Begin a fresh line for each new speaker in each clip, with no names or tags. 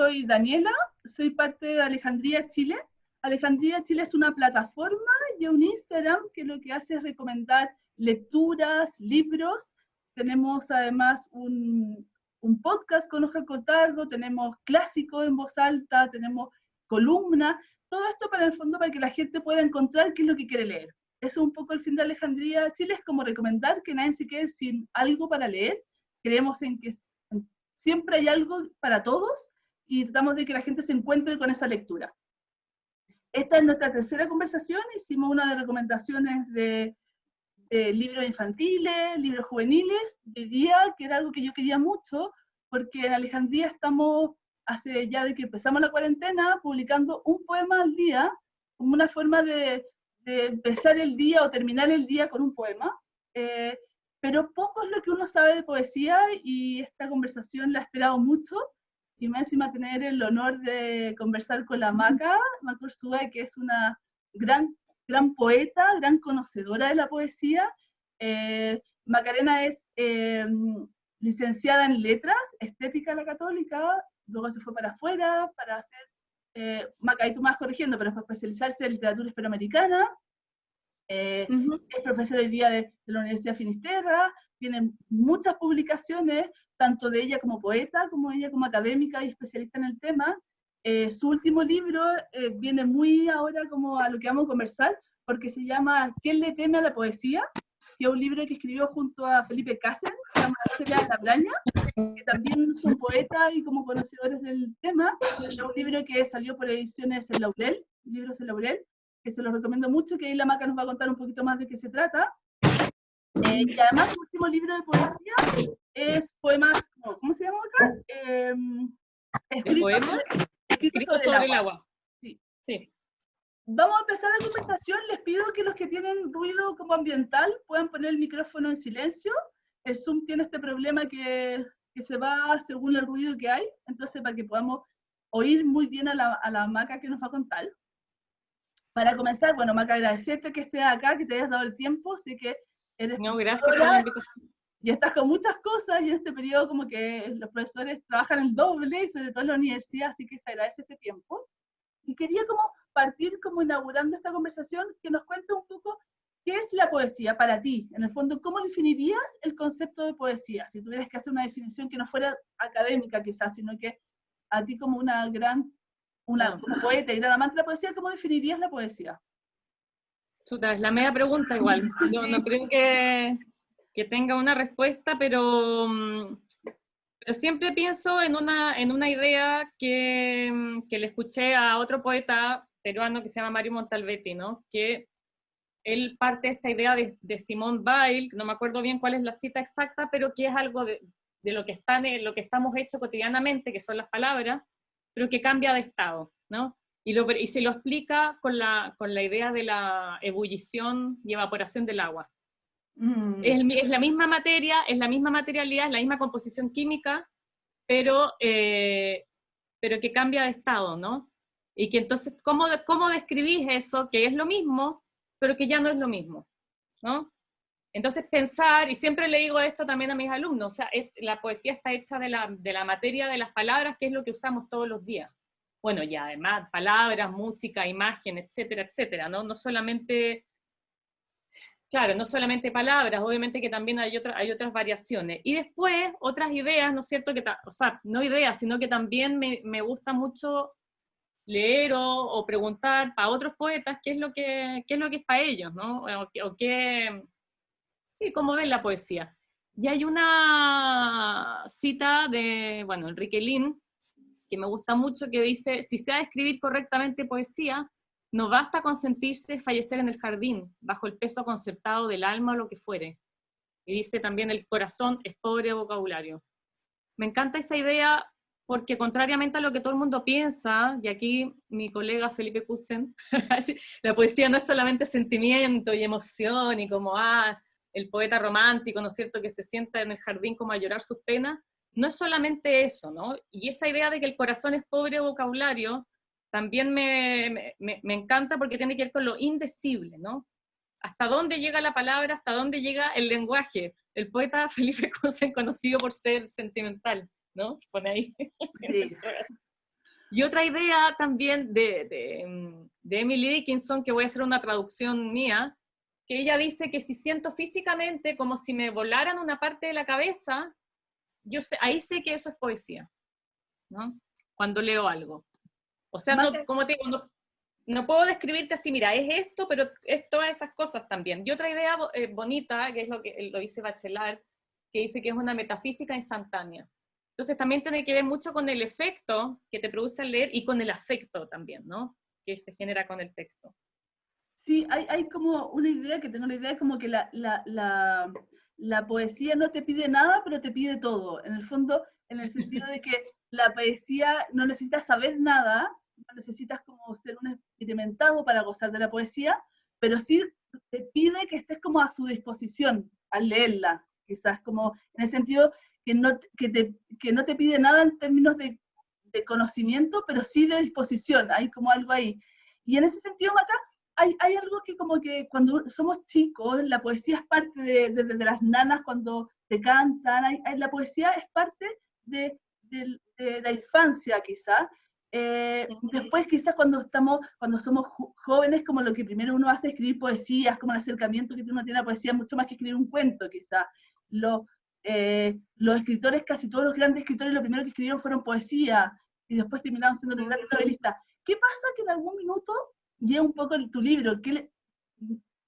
soy Daniela, soy parte de Alejandría Chile. Alejandría Chile es una plataforma y un Instagram que lo que hace es recomendar lecturas, libros. Tenemos además un podcast con Oscar Cotardo, tenemos clásicos en voz alta, tenemos columnas, todo esto para el fondo para que la gente pueda encontrar qué es lo que quiere leer. Eso es un poco el fin de Alejandría Chile, es como recomendar que nadie se quede sin algo para leer. Creemos en que siempre hay algo para todos y tratamos de que la gente se encuentre con esa lectura. Esta es nuestra tercera conversación, hicimos una de recomendaciones de libros infantiles, libros juveniles, de día, que era algo que yo quería mucho, porque en Alejandría estamos, hace ya de que empezamos la cuarentena, publicando un poema al día, como una forma de empezar el día o terminar el día con un poema, pero poco es lo que uno sabe de poesía, y esta conversación la he esperado mucho, y me encima tener el honor de conversar con la Maca Ursúa, que es una gran poeta, gran conocedora de la poesía. Macarena es licenciada en letras, estética de la Católica, luego se fue para afuera para hacer, Maca, y tú me vas corrigiendo, pero para especializarse en literatura hispanoamericana. Es profesora hoy día de la Universidad de Finisterra, tiene muchas publicaciones, tanto de ella como poeta, como ella como académica y especialista en el tema. Su último libro viene muy ahora como a lo que vamos a conversar, porque se llama ¿Quién le teme a la poesía?, que es un libro que escribió junto a Felipe Cáceres, que se llama Celia de la Braña, que también son poetas y como conocedores del tema. Es un libro que salió por ediciones El Laurel, libros El Laurel, que se los recomiendo mucho, que ahí la Maca nos va a contar un poquito más de qué se trata. Y además su último libro de poesía es poemas, ¿cómo se llama acá? Escrito sobre el agua. Sí. Sí. Vamos a empezar la conversación. Les pido que los que tienen ruido como ambiental puedan poner el micrófono en silencio. El Zoom tiene este problema que se va según el ruido que hay, entonces para que podamos oír muy bien a la Maca que nos va a contar. Para comenzar, bueno, Maca, agradecerte que estés acá, que te hayas dado el tiempo, sé que eres
gracias por la invitación.
Y estás con muchas cosas, y en este periodo como que los profesores trabajan el doble, y sobre todo en la universidad, así que se agradece este tiempo. Y quería como partir como inaugurando esta conversación, que nos cuente un poco qué es la poesía para ti. En el fondo, ¿cómo definirías el concepto de poesía? Si tuvieras que hacer una definición que no fuera académica quizás, sino que a ti como como poeta y gran amante de la poesía, ¿cómo definirías la poesía?
Chuta, es la media pregunta igual. Yo no creo que tenga una respuesta, pero siempre pienso en una idea que le escuché a otro poeta peruano que se llama Mario Montalbetti, ¿no? Que él parte de esta idea de Simone Weil, no me acuerdo bien cuál es la cita exacta, pero que es algo de lo que estamos hechos cotidianamente, que son las palabras, pero que cambia de estado, ¿no? Y se lo explica con la idea de la ebullición y evaporación del agua. Es la misma materia, es la misma materialidad, es la misma composición química, pero que cambia de estado, ¿no? Y que entonces, ¿cómo describís eso, que es lo mismo, pero que ya no es lo mismo, ¿no? Entonces pensar, y siempre le digo esto también a mis alumnos, o sea, la poesía está hecha de la materia de las palabras, que es lo que usamos todos los días. Bueno, y además palabras, música, imagen, etcétera, etcétera, ¿no? No solamente, claro, no solamente palabras, obviamente que también hay otras variaciones. Y después, otras ideas, ¿no es cierto? O sea, no ideas, sino que también me gusta mucho leer o preguntar para otros poetas qué es lo que es para ellos, ¿no? Sí, cómo ven la poesía. Y hay una cita de, bueno, Enrique Lin, que me gusta mucho, que dice: si se ha de escribir correctamente poesía, no basta con sentirse fallecer en el jardín, bajo el peso concertado del alma o lo que fuere. Y dice también: el corazón es pobre de vocabulario. Me encanta esa idea porque, contrariamente a lo que todo el mundo piensa, y aquí mi colega Felipe Cusen, la poesía no es solamente sentimiento y emoción, y como, el poeta romántico, ¿no es cierto?, que se sienta en el jardín como a llorar sus penas. No es solamente eso, ¿no? Y esa idea de que el corazón es pobre de vocabulario también me encanta, porque tiene que ver con lo indecible, ¿no? ¿Hasta dónde llega la palabra? ¿Hasta dónde llega el lenguaje? El poeta Felipe Cusen, conocido por ser sentimental, ¿no? Pone ahí.
Sí.
Y otra idea también de Emily Dickinson, que voy a hacer una traducción mía, que ella dice que si siento físicamente como si me volaran una parte de la cabeza, ahí sé que eso es poesía, ¿no? Cuando leo algo. O sea, no, como te digo, no puedo describirte así, mira, es esto, pero es todas esas cosas también. Y otra idea bonita, que es lo que lo dice Bachelard, que dice que es una metafísica instantánea. Entonces también tiene que ver mucho con el efecto que te produce al leer y con el afecto también, ¿no? Que se genera con el texto.
Sí, hay como una idea, que tengo la idea, como que la poesía no te pide nada, pero te pide todo. En el fondo, en el sentido de que la poesía no necesitas saber nada, no necesitas como ser un experimentado para gozar de la poesía, pero sí te pide que estés como a su disposición al leerla, quizás como en el sentido que no te pide nada en términos de conocimiento, pero sí de disposición, hay como algo ahí. Y en ese sentido, Maca, hay algo que como que cuando somos chicos, la poesía es parte de las nanas cuando te cantan, la poesía es parte de la infancia quizá. Después quizás cuando somos jóvenes, como lo que primero uno hace es escribir poesías, como el acercamiento que uno tiene a la poesía, mucho más que escribir un cuento quizá. Los escritores, casi todos los grandes escritores, lo primero que escribieron fueron poesía, y después terminaron siendo los grandes novelistas. ¿Qué pasa que en algún minuto llega un poco tu libro?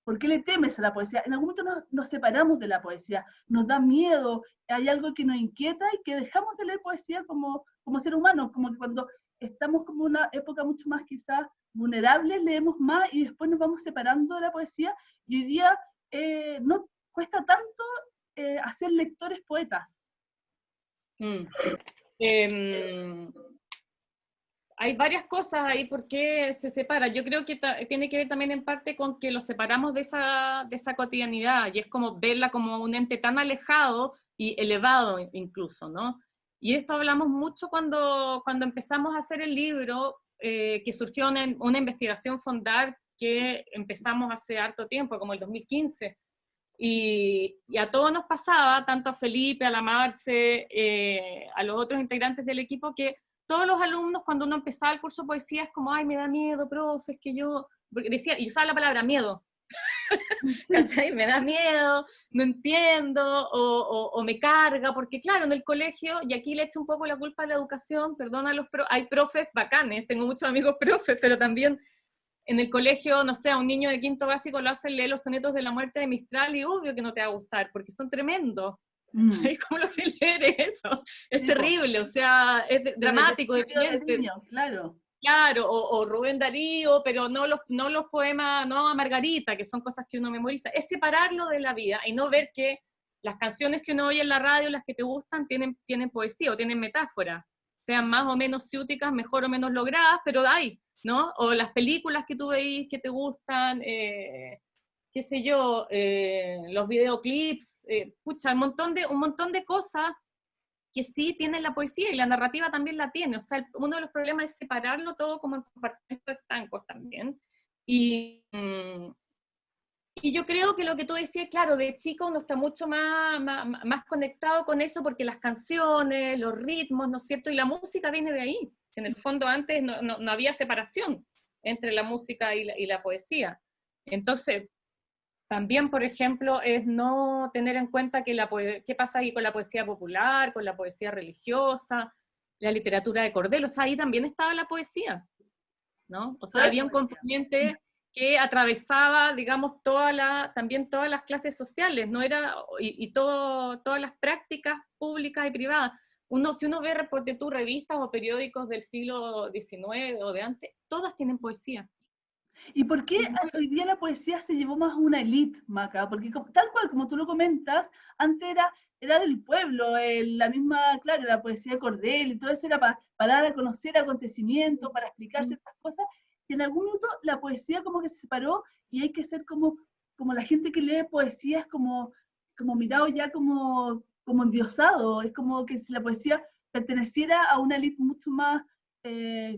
¿Por qué le temes a la poesía? En algún momento nos separamos de la poesía, nos da miedo, hay algo que nos inquieta y que dejamos de leer poesía como ser humanos, como que cuando estamos como en una época mucho más quizás vulnerable, leemos más y después nos vamos separando de la poesía, y hoy día no cuesta tanto hacer lectores poetas.
Mm. Hay varias cosas ahí por qué se separa. Yo creo que tiene que ver también en parte con que los separamos de esa cotidianidad, y es como verla como un ente tan alejado y elevado incluso, ¿no? Y esto hablamos mucho cuando empezamos a hacer el libro, que surgió una investigación Fondar que empezamos hace harto tiempo, como el 2015. Y a todos nos pasaba, tanto a Felipe, a la Marce, a los otros integrantes del equipo, que todos los alumnos, cuando uno empezaba el curso de poesía, es como, ay, me da miedo, profe, es que yo, porque decía, y usaba la palabra miedo, ¿cachai? Me da miedo, no entiendo, o me carga, porque claro, en el colegio, y aquí le echo un poco la culpa a la educación, perdón a hay profes bacanes, tengo muchos amigos profes, pero también en el colegio, no sé, a un niño de quinto básico lo hacen leer los sonetos de la muerte de Mistral y obvio que no te va a gustar, porque son tremendos. ¿Sabes cómo lo sé leer eso? Es terrible, o sea, es dramático, deprimente.
De claro.
Claro, o Rubén Darío, pero no los poemas, no a Margarita, que son cosas que uno memoriza. Es separarlo de la vida y no ver que las canciones que uno oye en la radio, las que te gustan, tienen poesía o tienen metáfora, sean más o menos ciúticas, mejor o menos logradas, pero hay, ¿no? O las películas que tú veis que te gustan, qué sé yo, los videoclips, pucha, un montón de cosas que sí tienen la poesía, y la narrativa también la tiene. O sea, uno de los problemas es separarlo todo como en compartimentos estancos también. Y yo creo que lo que tú decías, claro, de chico uno está mucho más conectado con eso, porque las canciones, los ritmos, ¿no es cierto? Y la música viene de ahí. En el fondo antes no había separación entre la música y la poesía. Entonces, también, por ejemplo, es no tener en cuenta qué pasa ahí con la poesía popular, con la poesía religiosa, la literatura de Cordel. O sea, ahí también estaba la poesía, ¿no? O sea, había un componente que atravesaba, digamos, también todas las clases sociales, ¿no? Todas las prácticas públicas y privadas. Si uno ve, reporte tú, revistas o periódicos del siglo XIX o de antes, todas tienen poesía.
¿Y por qué hoy día la poesía se llevó más a una élite, Maca? Porque tal cual, como tú lo comentas, antes era del pueblo, la misma, claro, la poesía de Cordel y todo eso era para dar a conocer acontecimientos, para explicar ciertas cosas, y en algún minuto la poesía como que se separó, y hay que ser como la gente que lee poesía es como mirado ya como endiosado, es como que si la poesía perteneciera a una élite mucho más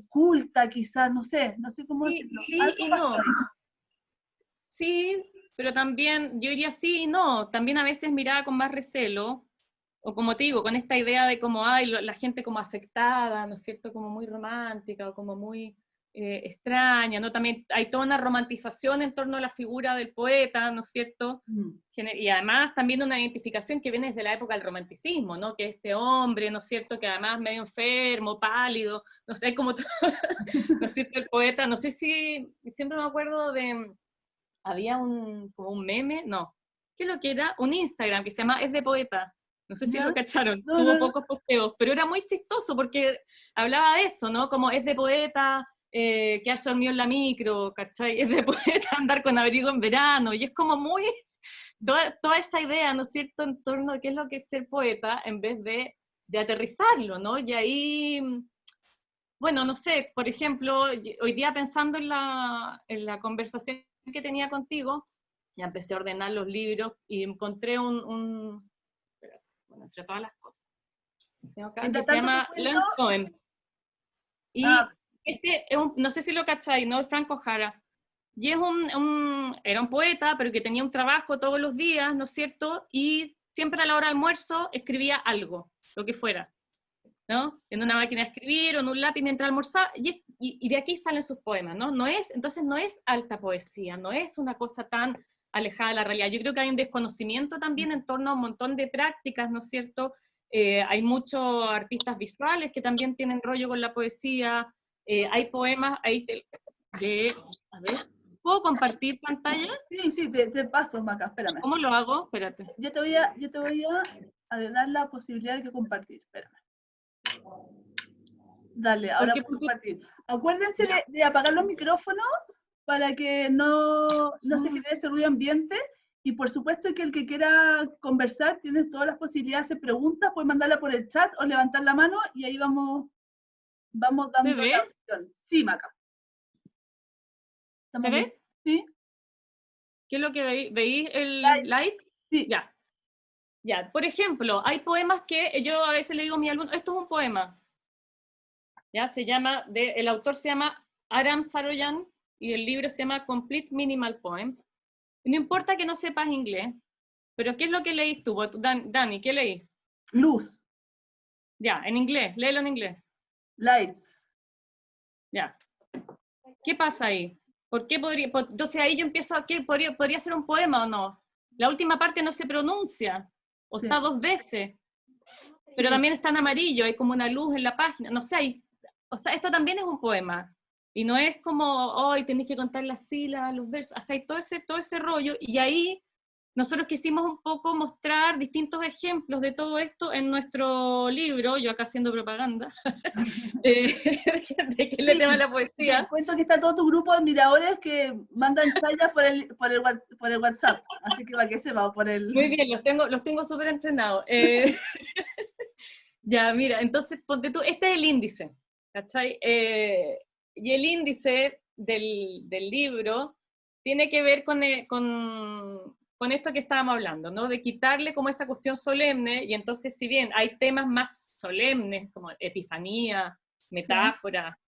culta, quizás, no sé cómo decirlo.
Sí y no. Sí, pero también, yo diría sí y no, también a veces miraba con más recelo, o como te digo, con esta idea de como hay la gente como afectada, ¿no es cierto? Como muy romántica o como muy extraña, ¿no? También hay toda una romantización en torno a la figura del poeta, ¿no es cierto? Y además también una identificación que viene desde la época del romanticismo, ¿no? Que este hombre, ¿no es cierto? Que además medio enfermo, pálido, no sé, como todo, ¿no es cierto? El poeta, no sé si, siempre me acuerdo de, había como un meme, no, ¿qué es lo que era? Un Instagram que se llama Es de Poeta. No sé si
¿Ya?
lo cacharon,
No,
tuvo
no, no.
pocos posteos, pero era muy chistoso porque hablaba de eso, ¿no? Como es de poeta quedarse dormido en la micro, ¿cachai? Es de poeta andar con abrigo en verano, y es como muy, toda esa idea, ¿no es cierto?, en torno a qué es lo que es ser poeta, en vez de aterrizarlo, ¿no? Y ahí, bueno, no sé, por ejemplo, hoy día pensando en la conversación que tenía contigo, ya empecé a ordenar los libros y encontré espérate, bueno, entre todas las cosas, tengo acá, que
Mientras
se
tanto te
llama
cuento,
Lunch Poems.
ah,
Y este es no sé si lo cacháis, ¿no? Es Franco Jara. Y era un poeta, pero que tenía un trabajo todos los días, ¿no es cierto? Y siempre a la hora de almuerzo escribía algo, lo que fuera, ¿no? En una máquina de escribir o en un lápiz mientras almorzaba, y de aquí salen sus poemas, ¿no? Entonces no es alta poesía, no es una cosa tan alejada de la realidad. Yo creo que hay un desconocimiento también en torno a un montón de prácticas, ¿no es cierto? Hay muchos artistas visuales que también tienen rollo con la poesía, hay poemas, a ver, ¿puedo compartir pantalla?
sí, sí, te paso, Maca, espérame.
¿Cómo lo hago? Espérate.
Yo te voy a dar la posibilidad de que compartir, espérame. Dale, ahora
Porque,
puedo compartir. Acuérdense de apagar los micrófonos para que no se genere ese ruido ambiente. Y por supuesto que el que quiera conversar tiene todas las posibilidades de hacer preguntas, puede mandarla por el chat o levantar la mano y ahí vamos
¿se
dando la
ve?
opción. Sí, Maca.
¿Se
¿Estamos bien?
ve?
¿Sí?
¿Qué es lo que veis el
Like.
like?
Sí.
Ya. Ya, por ejemplo, hay poemas que yo a veces le digo a mi alumno, esto es un poema, ya el autor se llama Aram Saroyan y el libro se llama Complete Minimal Poems. Y no importa que no sepas inglés, pero ¿qué es lo que leís tú? Dani, ¿qué leí?
Luz.
Ya, en inglés, léelo en inglés.
Lights.
Ya. ¿Qué pasa ahí? ¿Por qué entonces ahí yo empiezo a, ¿qué podría ser un poema o no? La última parte no se pronuncia, o
Sí.
está dos veces. Pero
Sí.
también está en amarillo, hay como una luz en la página, no sé, o sea, esto también es un poema, y no es como, hoy tenéis que contar las sílabas, los versos, o sea, hay todo ese rollo, y ahí nosotros quisimos un poco mostrar distintos ejemplos de todo esto en nuestro libro, yo acá haciendo propaganda, de qué le tema
Sí,
la
te
poesía.
cuento que está todo tu grupo de admiradores que mandan chayas por el WhatsApp, así que para que sepa, por el...
Muy bien, los tengo súper entrenados. Ya, mira, entonces ponte tú, este es el índice, ¿cachai? Y el índice del libro tiene que ver con esto que estábamos hablando, ¿no? De quitarle como esa cuestión solemne, y entonces si bien hay temas más solemnes, como epifanía,
Sí.
metáfora,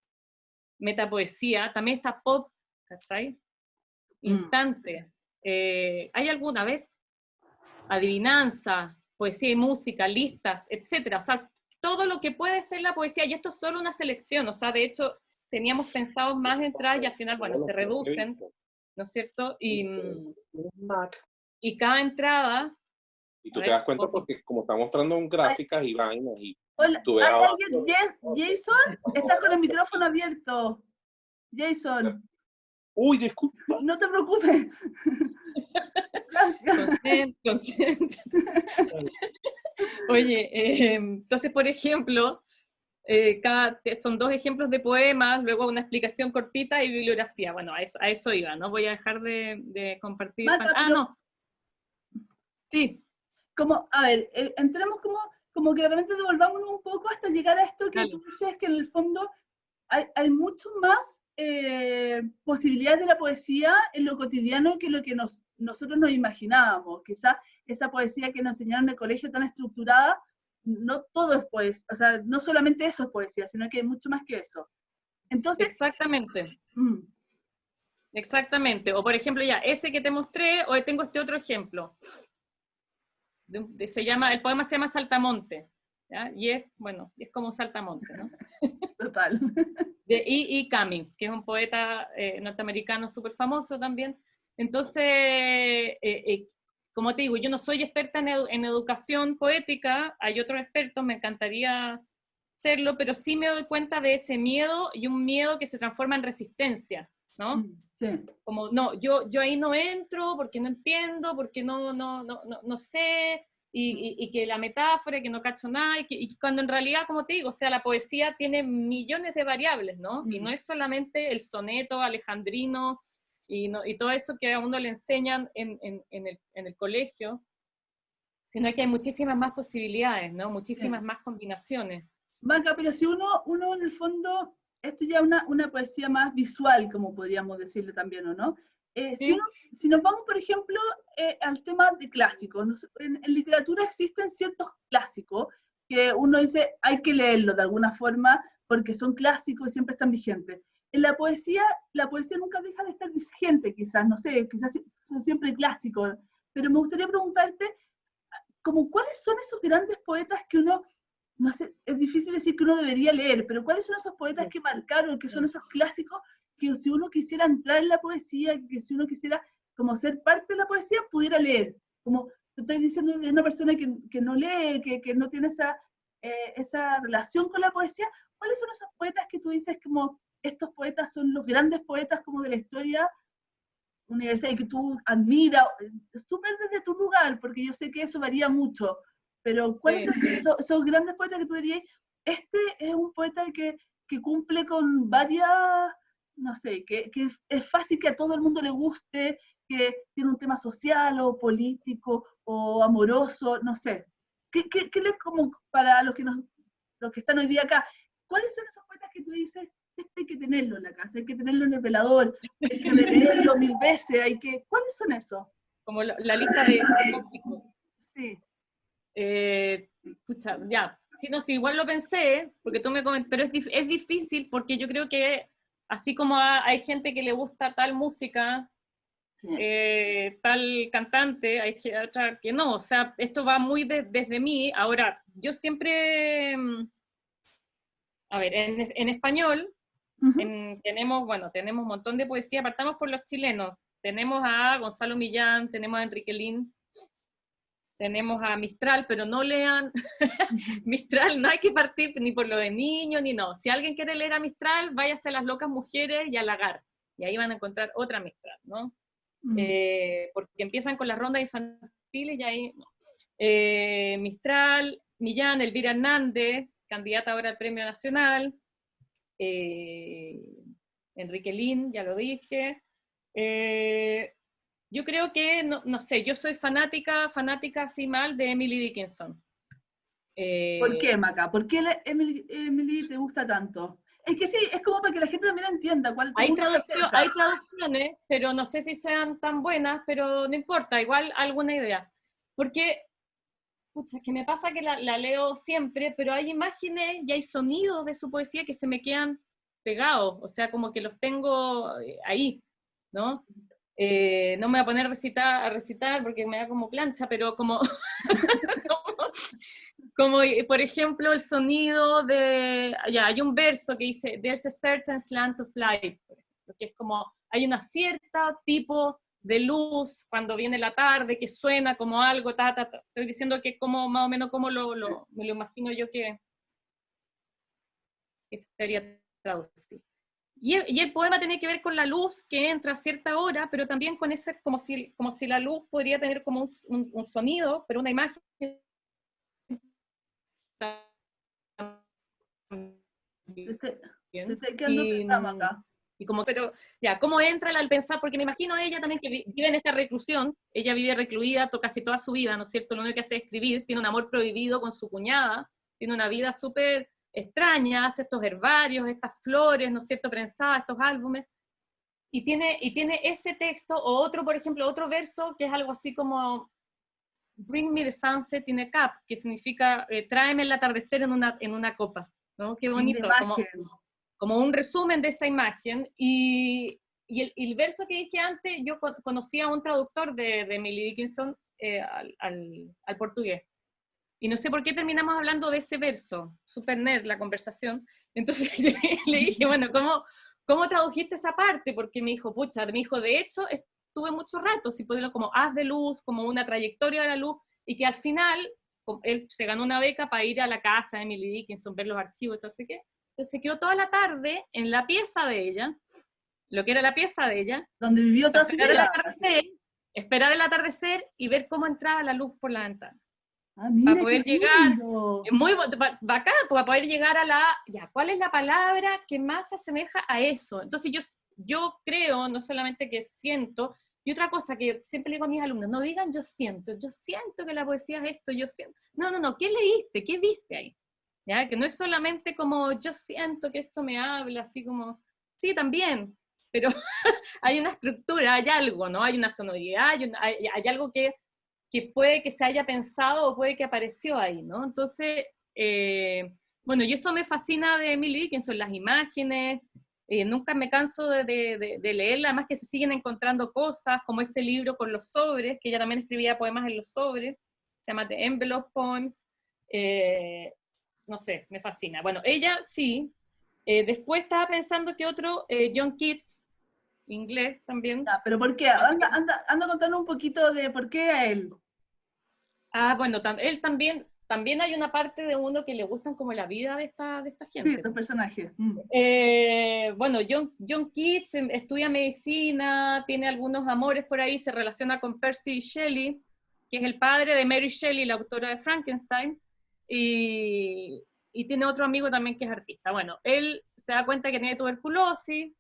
metapoesía, también está pop, ¿cachai? Instante. ¿Hay alguna? A ver, adivinanza, poesía y música, listas, etcétera. O sea, todo lo que puede ser la poesía, y esto es solo una selección, o sea, de hecho, teníamos pensado más entrar y al final, bueno, se reducen, ¿no es cierto? Y cada entrada,
Y
a
tú te
ver,
das cuenta porque como está mostrando un
Ay,
gráficas y vainas y
hola,
tú ves
¿hay
abajo.
alguien? Jason, estás con el micrófono abierto. Jason,
Uy, disculpa.
no te preocupes. Gracias.
consciente. Oye, entonces, por ejemplo, son dos ejemplos de poemas, luego una explicación cortita y bibliografía. Bueno, a eso iba, no voy a dejar de compartir.
Maca,
Ah,
pero
no, sí,
a ver, entremos como que de repente devolvámonos un poco hasta llegar a esto que
dale.
tú dices que en el fondo hay mucho más posibilidades de la poesía en lo cotidiano que lo que nosotros nos imaginábamos. Quizás esa poesía que nos enseñaron en el colegio tan estructurada, no todo es poesía, o sea, no solamente eso es poesía, sino que hay mucho más que eso. Entonces,
Exactamente,
mm,
exactamente. O por ejemplo, ya, ese que te mostré, o tengo este otro ejemplo. el poema se llama Saltamonte, ¿ya? Y es, bueno, es como Saltamonte, ¿no?
Total.
De E. Cummings, que es un poeta norteamericano súper famoso también. Entonces, como te digo, yo no soy experta en educación poética, hay otros expertos, me encantaría serlo, pero sí me doy cuenta de ese miedo, y un miedo que se transforma en resistencia, ¿no?
Sí.
Como, no, yo ahí no entro porque no entiendo, porque no sé, y que la metáfora, que no cacho nada, y cuando en realidad, como te digo, o sea, la poesía tiene millones de variables, ¿no? Y no es solamente el soneto alejandrino, y todo eso que a uno le enseñan en el colegio, sino que hay muchísimas más posibilidades, ¿no? Muchísimas más combinaciones.
Maca, pero si uno en el fondo, esto ya es una poesía más visual, como podríamos decirle también, ¿o no?
¿Sí?
Si nos vamos, por ejemplo, al tema de clásicos, en literatura existen ciertos clásicos que uno dice, hay que leerlos de alguna forma, porque son clásicos y siempre están vigentes. En la poesía nunca deja de estar vigente, quizás, no sé, quizás son siempre clásicos, pero me gustaría preguntarte, como, ¿cuáles son esos grandes poetas que uno, no sé, es difícil decir que uno debería leer, pero cuáles son esos poetas que marcaron, que son esos clásicos que si uno quisiera entrar en la poesía, que si uno quisiera como ser parte de la poesía, pudiera leer? Como te estoy diciendo de una persona que no lee, que no tiene esa relación con la poesía, ¿cuáles son esos poetas que tú dices como estos poetas son los grandes poetas como de la historia universal y que tú admiras, súper desde tu lugar, porque yo sé que eso varía mucho, pero ¿cuáles son esos grandes poetas que tú dirías, este es un poeta que cumple con varias, no sé, que es fácil que a todo el mundo le guste, que tiene un tema social o político o amoroso, no sé? ¿Qué les como para los que están hoy día acá, cuáles son esos poetas que tú dices, este hay que tenerlo en la casa, hay que tenerlo en el velador, hay que releerlo 1000 veces, ¿cuáles son esos?
Como la lista de clásicos.
Sí.
Escucha, ya, sí, no, sí, igual lo pensé, porque tú me comentas, pero es difícil porque yo creo que así como hay gente que le gusta tal música, tal cantante, hay otra que no, o sea, esto va muy desde mí. Ahora, yo siempre, a ver, en español, tenemos un montón de poesía, partamos por los chilenos, tenemos a Gonzalo Millán, tenemos a Enrique Lin, tenemos a Mistral, pero no lean Mistral, no hay que partir ni por lo de niños, ni no. Si alguien quiere leer a Mistral, váyase a Las Locas Mujeres y a Lagar, y ahí van a encontrar otra Mistral, ¿no? Porque empiezan con las rondas infantiles y ahí, no. Mistral, Millán, Elvira Hernández, candidata ahora al Premio Nacional, Enrique Lin, ya lo dije. Yo creo que, no sé, yo soy fanática así mal de Emily Dickinson.
¿Por qué, Maca? ¿Por qué Emily te gusta tanto? Es que sí, es como para que la gente también entienda cuál
hay traducciones, pero no sé si sean tan buenas, pero no importa, igual alguna idea. Porque, pucha, que me pasa que la leo siempre, pero hay imágenes y hay sonidos de su poesía que se me quedan pegados, o sea, como que los tengo ahí, ¿no? No me voy a poner a recitar porque me da como plancha, pero como, como por ejemplo el sonido de, ya, hay un verso que dice, there's a certain slant of light, que es como, hay una cierta tipo de luz cuando viene la tarde que suena como algo, estoy diciendo que como más o menos como me lo imagino yo que sería traducir. Y el poema tiene que ver con la luz que entra a cierta hora, pero también con ese, como si la luz podría tener como un sonido, pero una imagen.
Te estoy quedando pensando acá.
Y como, pero ya, ¿cómo entra al pensar? Porque me imagino ella también que vive en esta reclusión, ella vive recluida casi toda su vida, ¿no es cierto? Lo único que hace es escribir, tiene un amor prohibido con su cuñada, tiene una vida súper extraña, hace estos herbarios, estas flores, ¿no es cierto?, prensadas, estos álbumes, y tiene ese texto, o otro, por ejemplo, otro verso que es algo así como Bring me the sunset in a cup, que significa tráeme el atardecer en una copa, ¿no? Qué bonito, como un resumen de esa imagen, y el verso que dije antes, yo conocía a un traductor de Emily Dickinson, al portugués. Y no sé por qué terminamos hablando de ese verso, super nerd la conversación. Entonces le dije, bueno, ¿cómo tradujiste esa parte? Porque me dijo, pucha, de hecho, estuve mucho rato, si ponerlo como haz de luz, como una trayectoria de la luz, y que al final, él se ganó una beca para ir a la casa de Emily Dickinson, ver los archivos, entonces qué. Entonces se quedó toda la tarde en la pieza de ella, lo que era la pieza de ella,
Donde vivió toda su vida.
Esperar el atardecer y ver cómo entraba la luz por la ventana.
Ah, mira,
Para poder llegar, es muy bacán, para poder llegar a ¿cuál es la palabra que más se asemeja a eso? Entonces yo creo, no solamente que siento, y otra cosa que siempre le digo a mis alumnos, no digan yo siento que la poesía es esto, yo siento. No, ¿qué leíste? ¿Qué viste ahí? ¿Ya? Que no es solamente como yo siento que esto me habla, así como, sí, también, pero hay una estructura, hay algo, ¿no? Hay una sonoridad, hay algo que puede que se haya pensado o puede que apareció ahí, ¿no? Entonces, bueno, y eso me fascina de Emily Dickinson, las imágenes, nunca me canso de leerla, además que se siguen encontrando cosas, como ese libro con los sobres, que ella también escribía poemas en los sobres, se llama The Envelope Poems, no sé, me fascina. Bueno, ella sí, después estaba pensando que otro, John Keats, inglés también.
Ya, pero ¿por qué? Anda contando un poquito de por qué a él.
Bueno, él también hay una parte de uno que le gustan como la vida de esta
Sí,
gente.
estos personajes.
Bueno, John Keats estudia medicina, tiene algunos amores por ahí, se relaciona con Percy Shelley, que es el padre de Mary Shelley, la autora de Frankenstein, y tiene otro amigo también que es artista. Bueno, él se da cuenta que tiene tuberculosis,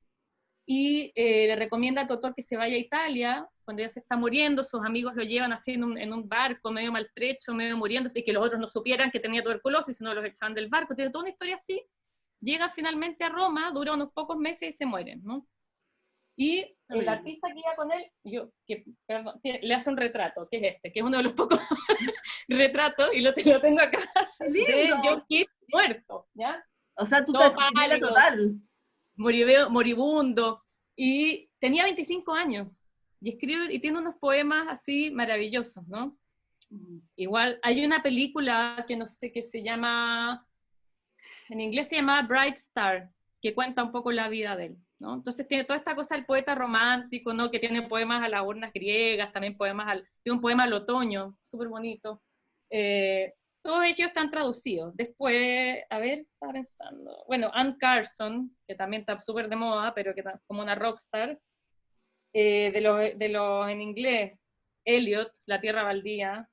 y le recomienda al doctor que se vaya a Italia, cuando ya se está muriendo, sus amigos lo llevan así en un barco, medio maltrecho, medio muriéndose, y que los otros no supieran que tenía tuberculosis, sino los echaban del barco, tiene toda una historia así, llega finalmente a Roma, dura unos pocos meses y se mueren, ¿no? Y el artista que iba con él, perdón, le hace un retrato, que es que es uno de los pocos retratos, y lo tengo acá, de John Keats muerto, ¿ya?
O sea, tú
todo
casi la
pálido,
total.
moribundo, y tenía 25 años, y escribe, y tiene unos poemas así maravillosos, ¿no? Igual, hay una película que no sé, que se llama, en inglés se llama Bright Star, que cuenta un poco la vida de él, ¿no? Entonces tiene toda esta cosa del poeta romántico, ¿no? Que tiene poemas a las urnas griegas, también tiene un poema al otoño, súper bonito. Todos ellos están traducidos. Después, a ver, estaba pensando. Bueno, Anne Carson, que también está súper de moda, pero que está como una rockstar. De los en inglés, Eliot, La Tierra Baldía.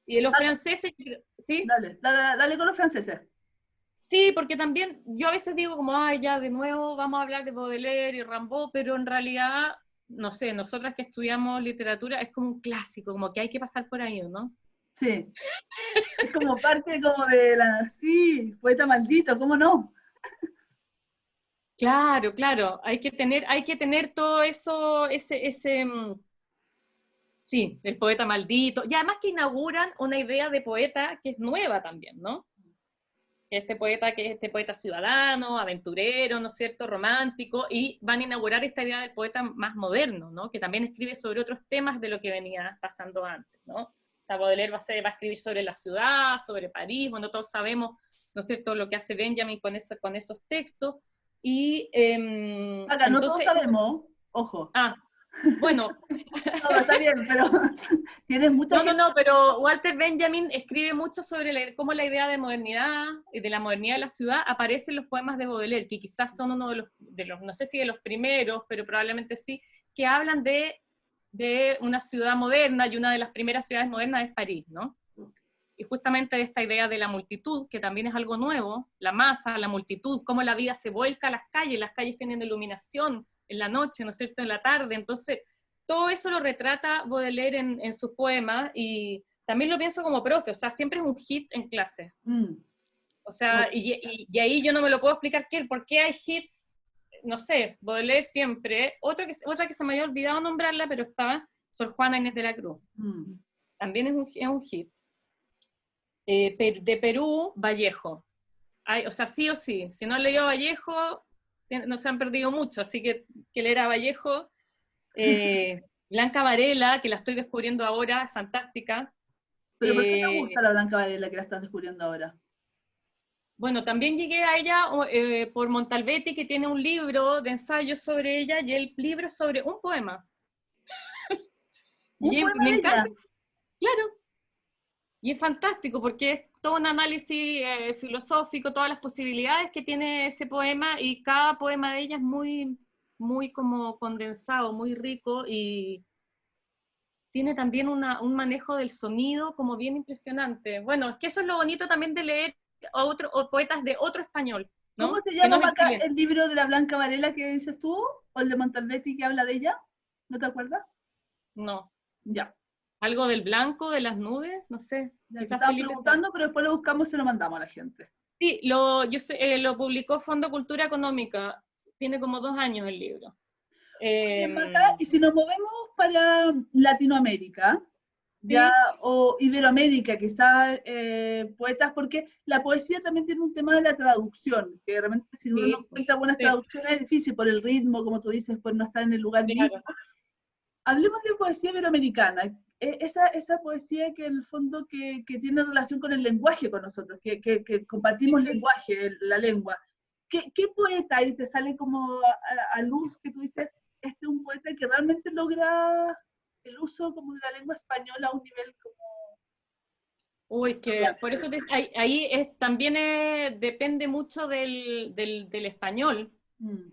Y de los franceses, ¿sí?
Dale con los franceses.
Sí, porque también yo a veces digo como, ay, ya de nuevo vamos a hablar de Baudelaire y Rimbaud, pero en realidad, no sé, nosotras que estudiamos literatura es como un clásico, como que hay que pasar por ahí, ¿no?
Sí. Es como parte como de sí, poeta maldito, ¿cómo no?
Claro, hay que tener todo eso, sí, el poeta maldito, y además que inauguran una idea de poeta que es nueva también, ¿no? Que es este poeta ciudadano, aventurero, ¿no es cierto?, romántico, y van a inaugurar esta idea del poeta más moderno, ¿no?, que también escribe sobre otros temas de lo que venía pasando antes, ¿no? O sea, Baudelaire va a escribir sobre la ciudad, sobre París, bueno, todos sabemos, ¿no es cierto?, lo que hace Benjamin con esos textos, y
Acá, no todos
entonces...
sabemos, ojo.
Bueno.
No, está bien, pero tienes mucha gente.
No, pero Walter Benjamin escribe mucho sobre cómo la idea de modernidad y de la modernidad de la ciudad aparece en los poemas de Baudelaire, que quizás son uno de los, no sé si de los primeros, pero probablemente sí, que hablan de una ciudad moderna, y una de las primeras ciudades modernas es París, ¿no? Y justamente de esta idea de la multitud, que también es algo nuevo, la masa, la multitud, cómo la vida se vuelca a las calles tienen iluminación en la noche, ¿no es cierto?, en la tarde, entonces todo eso lo retrata Baudelaire en sus poemas, y también lo pienso como profe, o sea, siempre es un hit en clase. O sea, y ahí yo no me lo puedo explicar por qué hay hits, no sé, Baudelaire siempre. Otra que se me había olvidado nombrarla, pero estaba Sor Juana Inés de la Cruz. También es un hit. De Perú, Vallejo. O sea, sí o sí. Si no han leído no se han perdido mucho, así que leer a Vallejo, Blanca Varela, que la estoy descubriendo ahora, es fantástica.
¿Pero por qué te gusta la Blanca Varela que la estás descubriendo ahora?
Bueno, también llegué a ella por Montalbetti, que tiene un libro de ensayos sobre ella, y el libro es sobre un poema.
¿Un
Y
poema
me
de ella?
encanta, claro, y es fantástico porque es todo un análisis filosófico, todas las posibilidades que tiene ese poema, y cada poema de ella es muy, muy como condensado, muy rico, y tiene también un manejo del sonido como bien impresionante. Bueno, es que eso es lo bonito también de leer o poetas de otro español,
¿Cómo
¿no?
se
Que no
llama,
es el
Maca,
chileno.
el libro de la Blanca Varela que dices tú? ¿O el de Montalbetti que habla de ella? ¿No te acuerdas?
No.
Ya.
Algo del blanco, de las nubes, no sé.
Ya te
Quizás
estaba
Felipe sabe.
preguntando, pero después lo buscamos y se lo mandamos a la gente.
Sí, lo publicó Fondo Cultura Económica. Tiene como 2 años el libro.
Oye, Maca, y si nos movemos para Latinoamérica, ya,
Sí,
o Iberoamérica, quizás poetas, porque la poesía también tiene un tema de la traducción, que realmente si uno no
sí,
encuentra buenas
sí,
traducciones es difícil por el ritmo, como tú dices, pues no está en el lugar mismo.
claro.
Hablemos de poesía iberoamericana, esa poesía que en el fondo que tiene relación con el lenguaje con nosotros, que
Sí,
compartimos
sí.
lenguaje, la lengua. ¿Qué poeta ahí te sale como a luz que tú dices, este es un poeta que realmente logra el uso como de la lengua española a un nivel como...
Uy, que por eso ahí también depende mucho del español.
Mm,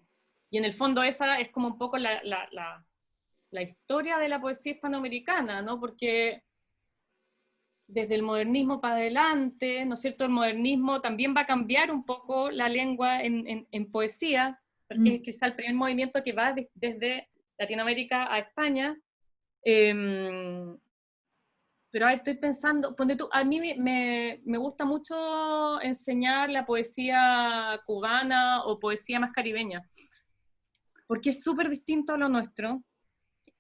Y en el fondo esa es como un poco la historia de la poesía hispanoamericana, ¿no? Porque desde el modernismo para adelante, ¿no es cierto? El modernismo también va a cambiar un poco la lengua en poesía, porque es
mm.
quizá el primer movimiento que va desde Latinoamérica a España. Eh, pero a ver, estoy pensando, ponte tú, a mí me gusta mucho enseñar la poesía cubana o poesía más caribeña, porque es súper distinto a lo nuestro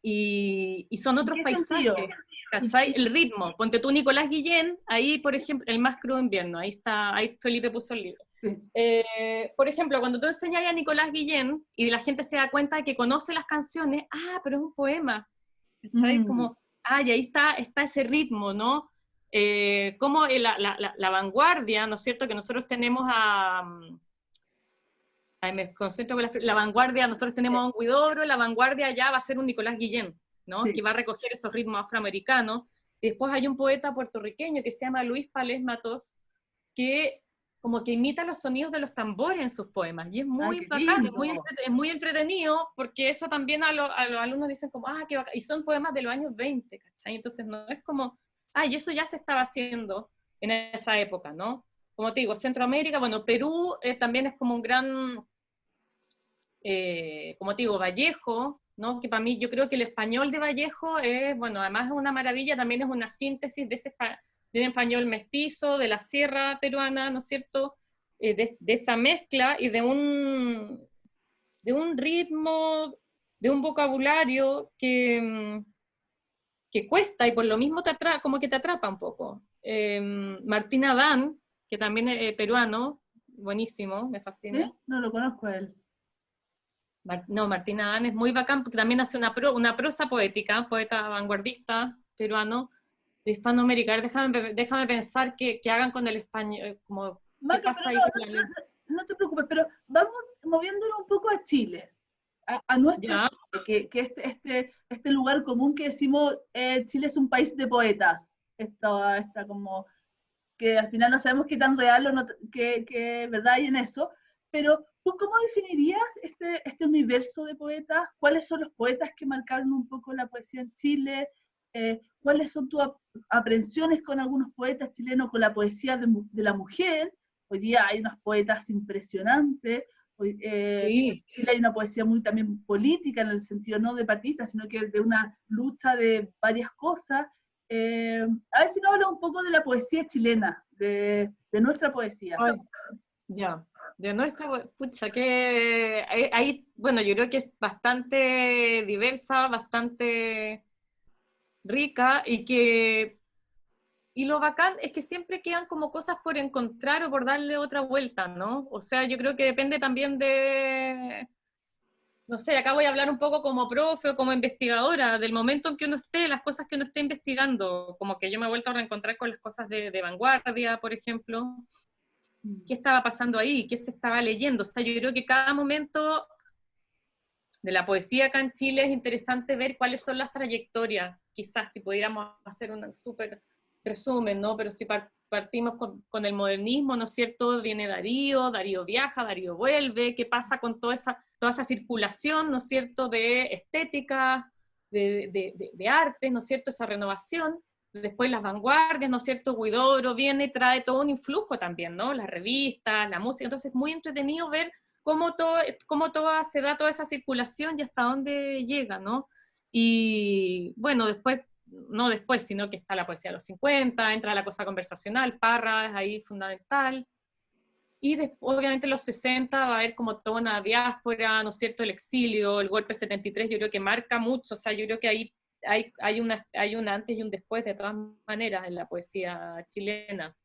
y son
¿En
otros
qué sentido?
paisajes, ¿cachai? El ritmo, ponte tú Nicolás Guillén, ahí por ejemplo, El más crudo invierno, ahí está, ahí Felipe puso el libro.
Sí.
Por ejemplo, cuando tú enseñas a Nicolás Guillén y la gente se da cuenta de que conoce las canciones, pero es un poema, ¿cachai?
Mm,
Como, y ahí está ese ritmo, ¿no? Como la vanguardia, ¿no es cierto? Que nosotros tenemos me concentro con la vanguardia, nosotros tenemos a un Huidobro, la vanguardia ya va a ser un Nicolás Guillén, ¿no? Que
sí.
va a recoger esos ritmos afroamericanos. Y después hay un poeta puertorriqueño que se llama Luis Palés Matos, que como que imita los sonidos de los tambores en sus poemas, y es
Ay,
muy
qué
bacán,
lindo.
es muy entretenido, porque eso también a los alumnos dicen como, qué bacán, y son poemas de los años 20, ¿cachai? Entonces no es como, y eso ya se estaba haciendo en esa época, ¿no? Como te digo, Centroamérica, bueno, Perú también es como un gran, como te digo, Vallejo, ¿no? Que para mí yo creo que el español de Vallejo es, bueno, además es una maravilla, también es una síntesis de un español mestizo, de la sierra peruana, ¿no es cierto? De esa mezcla y de un ritmo, de un vocabulario que cuesta y por lo mismo como que te atrapa un poco. Martín Adán, que también es peruano, buenísimo, me fascina.
¿Sí? No lo conozco a él.
No, Martín Adán es muy bacán porque también hace una prosa poética, poeta vanguardista peruano de Hispanoamérica. A ver, déjame pensar qué hagan con el español, como qué
Maca, pero
pasa ahí con la lengua.
no te preocupes, pero vamos moviéndolo un poco a Chile, a nuestro
Ya,
Chile, que este lugar común que decimos, Chile es un país de poetas. Esta como que al final no sabemos qué tan real o no, qué verdad hay en eso, pero ¿tú cómo definirías este universo de poetas? ¿Cuáles son los poetas que marcaron un poco la poesía en Chile? ¿Cuáles son tus aprensiones con algunos poetas chilenos, con la poesía de la mujer? Hoy día hay unos poetas impresionantes.
sí.
Chile hay una poesía muy también política en el sentido no de partista, sino que de una lucha de varias cosas. A ver si nos habla un poco de la poesía chilena, de nuestra poesía.
Ay, ya. De nuestra, pucha, que ahí, bueno, yo creo que es bastante diversa, bastante rica y lo bacán es que siempre quedan como cosas por encontrar o por darle otra vuelta, ¿no? O sea, yo creo que depende también no sé, acá voy a hablar un poco como profe o como investigadora, del momento en que uno esté, las cosas que uno esté investigando, como que yo me he vuelto a reencontrar con las cosas de vanguardia, por ejemplo, qué estaba pasando ahí, qué se estaba leyendo, o sea, yo creo que cada momento de la poesía acá en Chile es interesante ver cuáles son las trayectorias, quizás si pudiéramos hacer un súper resumen, ¿no? Pero si partimos con el modernismo, ¿no es cierto? Viene Darío, Darío viaja, Darío vuelve, ¿qué pasa con toda esa circulación, ¿no es cierto?, de estética, de arte, ¿no es cierto?, esa renovación. Después las vanguardias, ¿no es cierto?, Huidobro viene y trae todo un influjo también, ¿no? Las revistas, la música, entonces es muy entretenido ver cómo se da toda esa circulación y hasta dónde llega, ¿no? Y bueno, no después, sino que está la poesía de los 50, entra la cosa conversacional, Parra es ahí fundamental, y después, obviamente, en los 60 va a haber como toda una diáspora, ¿no es cierto?, el exilio, el golpe 73, yo creo que marca mucho, o sea, yo creo que ahí hay un antes y un después, de todas maneras, en la poesía chilena.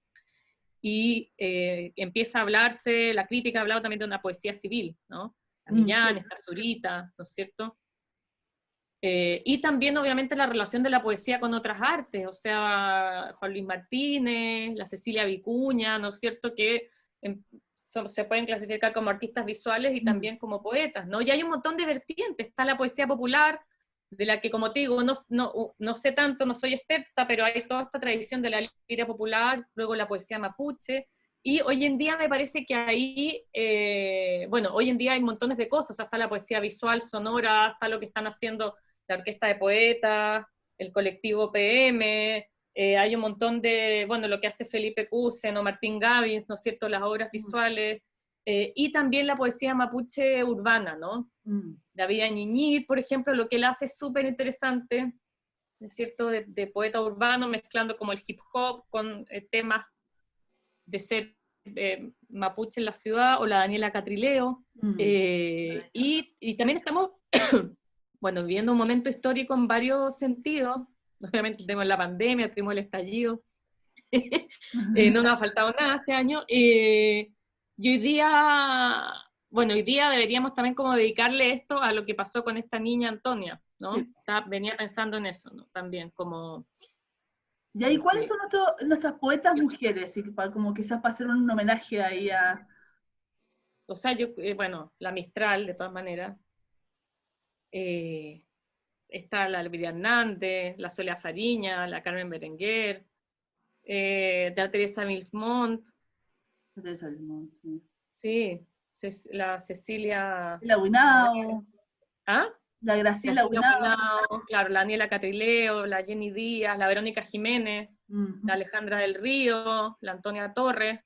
Y empieza a hablarse, la crítica ha hablado también de una poesía civil, ¿no? Millán, Estar Zurita, ¿no es cierto? Y también, obviamente, la relación de la poesía con otras artes, o sea, Juan Luis Martínez, la Cecilia Vicuña, ¿no es cierto?, que se pueden clasificar como artistas visuales y también como poetas, ¿no? Y hay un montón de vertientes, está la poesía popular, de la que, como te digo, no sé tanto, no soy experta, pero hay toda esta tradición de la lira popular, luego la poesía mapuche, y hoy en día me parece que ahí, bueno, hoy en día hay montones de cosas, hasta la poesía visual, sonora, hasta lo que están haciendo la Orquesta de Poetas, el colectivo PM, hay un montón de, bueno, lo que hace Felipe Cusen o Martín Gavins, ¿no es cierto?, las obras visuales, y también la poesía mapuche urbana, ¿no? David Ñiñir, por ejemplo, lo que él hace es súper interesante, ¿no es cierto?, de poeta urbano, mezclando como el hip hop con temas de ser mapuche en la ciudad, o la Daniela Catrileo, y también estamos, bueno, viviendo un momento histórico en varios sentidos. Obviamente tenemos la pandemia, tenemos el estallido, no nos ha faltado nada este año, y hoy día, bueno, hoy día deberíamos también como dedicarle esto a lo que pasó con esta niña Antonia, ¿no?
Sí.
Venía pensando en eso, ¿no? También como...
¿Y ahí cuáles son nuestras poetas mujeres? Y como quizás para hacer un homenaje ahí a...
O sea, yo, bueno, la Mistral, de todas maneras, está la Elvira Hernández, la Soledad Fariña, la Carmen Berenguer, la Teresa Milsmont, sí, la Cecilia...
La Winao,
¿Ah?
la Graciela Winao,
claro, la Daniela Catrileo, la Jenny Díaz, la Verónica Jiménez, la Alejandra del Río, la Antonia Torres.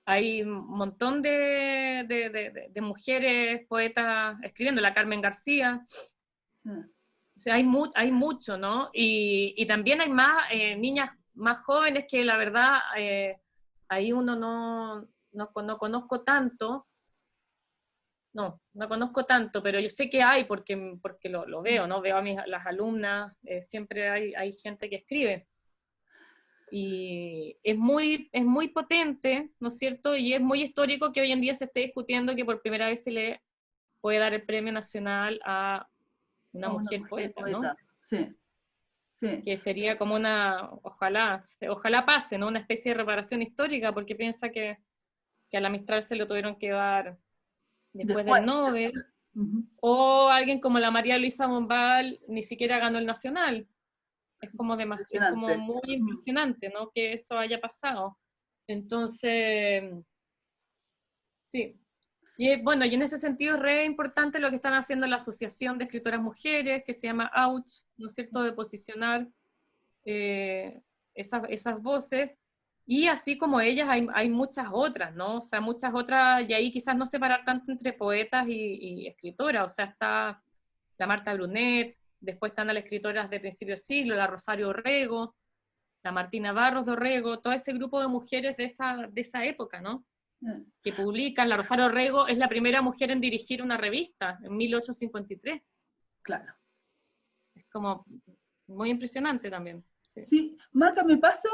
Hay un montón de mujeres poetas escribiendo, la Carmen García. Sí. O sea, hay mucho, ¿no? Y también hay más niñas más jóvenes que la verdad ahí uno no conozco tanto. No conozco tanto, pero yo sé que hay porque lo veo, ¿no? Veo a las alumnas, siempre hay gente que escribe. Y es muy potente, ¿no es cierto? Y es muy histórico que hoy en día se esté discutiendo que por primera vez se le puede dar el premio nacional a una mujer poeta, ¿no?
Sí. Sí.
Que sería como ojalá pase, ¿no? Una especie de reparación histórica, porque piensa que a la Mistral se lo tuvieron que dar después del Nobel, o alguien como la María Luisa Bombal ni siquiera ganó el nacional. Es como demasiado, es como muy impresionante, ¿no? Que eso haya pasado. Entonces, sí. Y bueno, y en ese sentido es re importante lo que están haciendo la Asociación de Escritoras Mujeres, que se llama AUCH, ¿no es cierto?, de posicionar esas voces, y así como ellas hay muchas otras, ¿no? O sea, muchas otras, y ahí quizás no separar tanto entre poetas y escritoras, o sea, está la Marta Brunet, después están las escritoras de principio de siglo, la Rosario Orrego, la Martina Barros de Orrego, todo ese grupo de mujeres de esa época, ¿no? Que publican. La Rosario Orrego es la primera mujer en dirigir una revista, en 1853.
Claro.
Es como muy impresionante también.
Sí, Marca, me pasa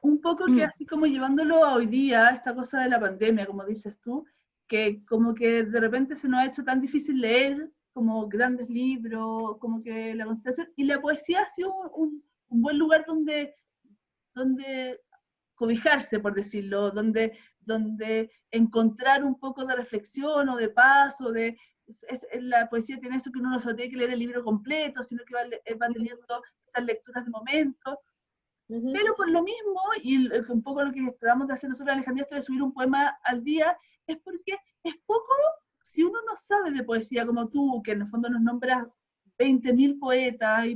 un poco que así como llevándolo a hoy día, esta cosa de la pandemia, como dices tú, que como que de repente se nos ha hecho tan difícil leer como grandes libros, como que la concentración, y la poesía ha sido un buen lugar donde cobijarse, por decirlo, donde encontrar un poco de reflexión o de paz, la poesía tiene eso que uno no solo tiene que leer el libro completo, sino que va leyendo esas lecturas de momento. Pero por lo mismo, y un poco lo que tratamos de hacer nosotros, Alejandría, esto de subir un poema al día, es porque es poco, si uno no sabe de poesía como tú, que en el fondo nos nombras 20.000 poetas,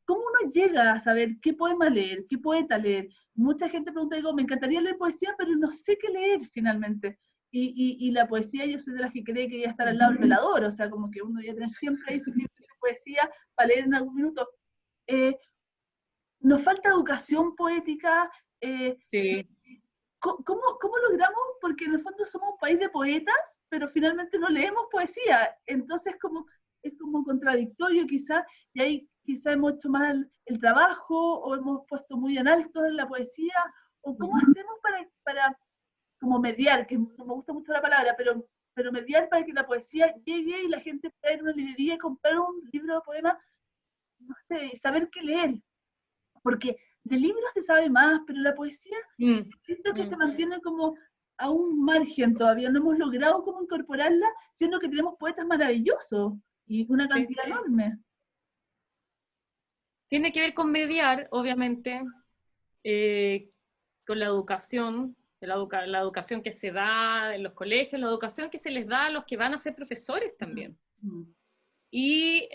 ¿cómo uno llega a saber qué poema leer, qué poeta leer? Mucha gente pregunta, digo, me encantaría leer poesía, pero no sé qué leer finalmente. Y la poesía, yo soy de las que cree que debe estar al lado del velador, o sea, como que uno debe tener siempre ahí su libro de poesía para leer en algún minuto. Nos falta educación poética.
Sí.
¿Cómo logramos? Porque en el fondo somos un país de poetas, pero finalmente no leemos poesía. Entonces es como contradictorio quizás, y ahí quizás hemos hecho mal el trabajo, o hemos puesto muy en alto en la poesía, o cómo hacemos para como mediar, que no me gusta mucho la palabra, pero mediar para que la poesía llegue y la gente pueda ir a una librería y comprar un libro de poemas, no sé, y saber qué leer. Porque de libros se sabe más, pero la poesía, siento que se mantiene como a un margen todavía, no hemos logrado como incorporarla, siendo que tenemos poetas maravillosos y una cantidad enorme.
Tiene que ver con mediar, obviamente, con la educación, la educación que se da en los colegios, la educación que se les da a los que van a ser profesores también. Y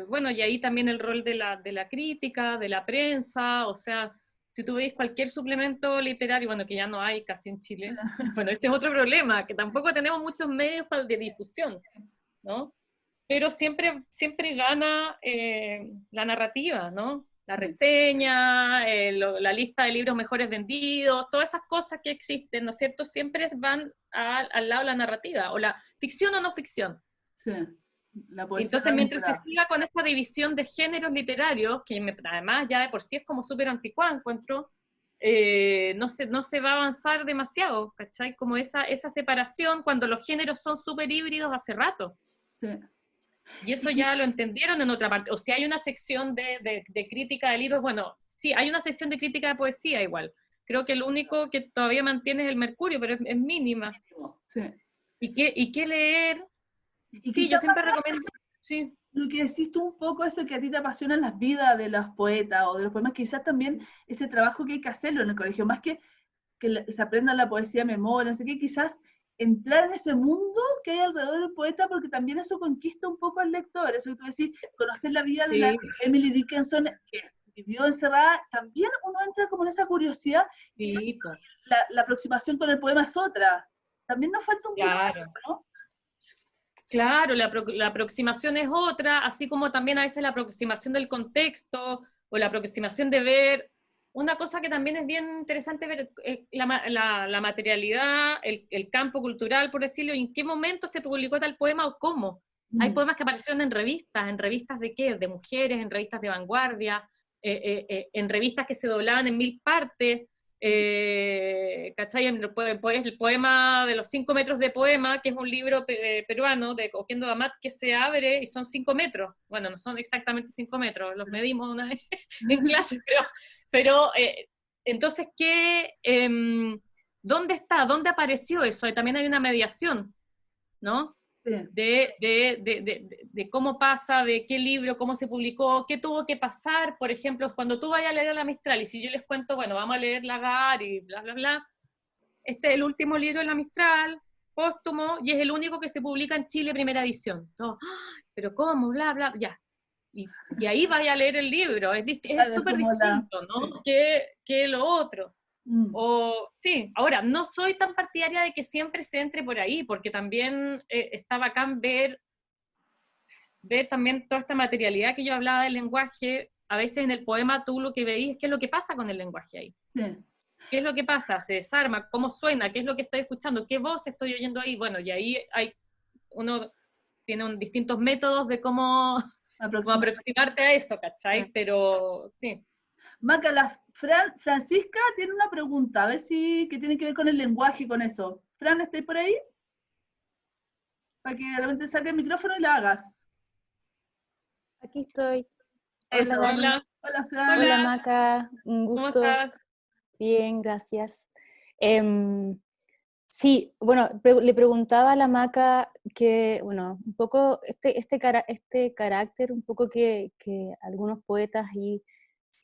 bueno, y ahí también el rol de la crítica, de la prensa, o sea, si tú veis cualquier suplemento literario, bueno, que ya no hay casi en Chile, bueno, este es otro problema, que tampoco tenemos muchos medios de difusión, ¿no? Pero siempre gana la narrativa, ¿no? La reseña, la lista de libros mejores vendidos, todas esas cosas que existen, ¿no es cierto? Siempre van al lado de la narrativa, o la ficción o no ficción.
Sí.
Entonces, mientras se siga con esta división de géneros literarios, que además ya de por sí es como súper anticuada, encuentro, no se va a avanzar demasiado, ¿cachai? Como esa separación cuando los géneros son súper híbridos hace rato.
Sí.
Y eso ya lo entendieron en otra parte. O sea, hay una sección de crítica de libros, bueno, sí, hay una sección de crítica de poesía igual. Creo que lo único que todavía mantiene es el Mercurio, pero es mínima.
Sí.
¿Y qué leer?
Y
sí, yo siempre recomiendo. Sí.
Lo que decís tú un poco, eso que a ti te apasionan las vidas de los poetas o de los poemas, quizás también ese trabajo que hay que hacerlo en el colegio, más que se aprenda la poesía de memoria, no sé qué, quizás entrar en ese mundo que hay alrededor del poeta, porque también eso conquista un poco al lector, eso que tú decís, conocer la vida de la Emily Dickinson, que vivió encerrada, también uno entra como en esa curiosidad, y la aproximación con el poema es otra, también nos falta un poco, ¿no?
Claro, la aproximación es otra, así como también a veces la aproximación del contexto, o la aproximación de ver. Una cosa que también es bien interesante ver la materialidad, el campo cultural, por decirlo, y en qué momento se publicó tal poema o cómo. Hay poemas que aparecieron en revistas ¿de qué? De mujeres, en revistas de vanguardia, en revistas que se doblaban en 1000 partes, ¿cachai? El poema de los 5 metros de poema, que es un libro peruano de Oquendo Amat, que se abre y son 5 metros. Bueno, no son exactamente 5 metros, los medimos una vez en clase, pero entonces, ¿dónde está? ¿Dónde apareció eso? Y también hay una mediación, ¿no? Sí. De cómo pasa, de qué libro, cómo se publicó, qué tuvo que pasar. Por ejemplo, cuando tú vayas a leer a la Mistral, y si yo les cuento, bueno, vamos a leer Lagar y bla, bla, bla, este es el último libro de la Mistral, póstumo, y es el único que se publica en Chile, primera edición. Todo, pero ¿cómo? Bla, bla, ya. Y ahí vaya a leer el libro, es súper distinto, ¿no? Que lo otro. O, sí, ahora, no soy tan partidaria de que siempre se entre por ahí, porque también está bacán ver también toda esta materialidad que yo hablaba del lenguaje. A veces en el poema tú lo que veís es qué es lo que pasa con el lenguaje ahí. Sí. ¿Qué es lo que pasa? Se desarma, cómo suena, qué es lo que estoy escuchando, qué voz estoy oyendo ahí. Bueno, y ahí uno tiene distintos métodos de cómo aproximarte a eso, ¿cachai? Sí. Pero sí.
Maca, Francisca tiene una pregunta, a ver si que tiene que ver con el lenguaje y con eso. Fran, ¿estáis por ahí? para que de repente saque el micrófono y la hagas.
Aquí estoy.
Eso.
Hola, Dani.
Hola,
Hola, Fran.
Hola, Maca. Un
¿cómo
gusto.
estás?
Bien, gracias. Sí, bueno, le preguntaba a la Maca que, bueno, un poco este carácter, un poco que algunos poetas ahí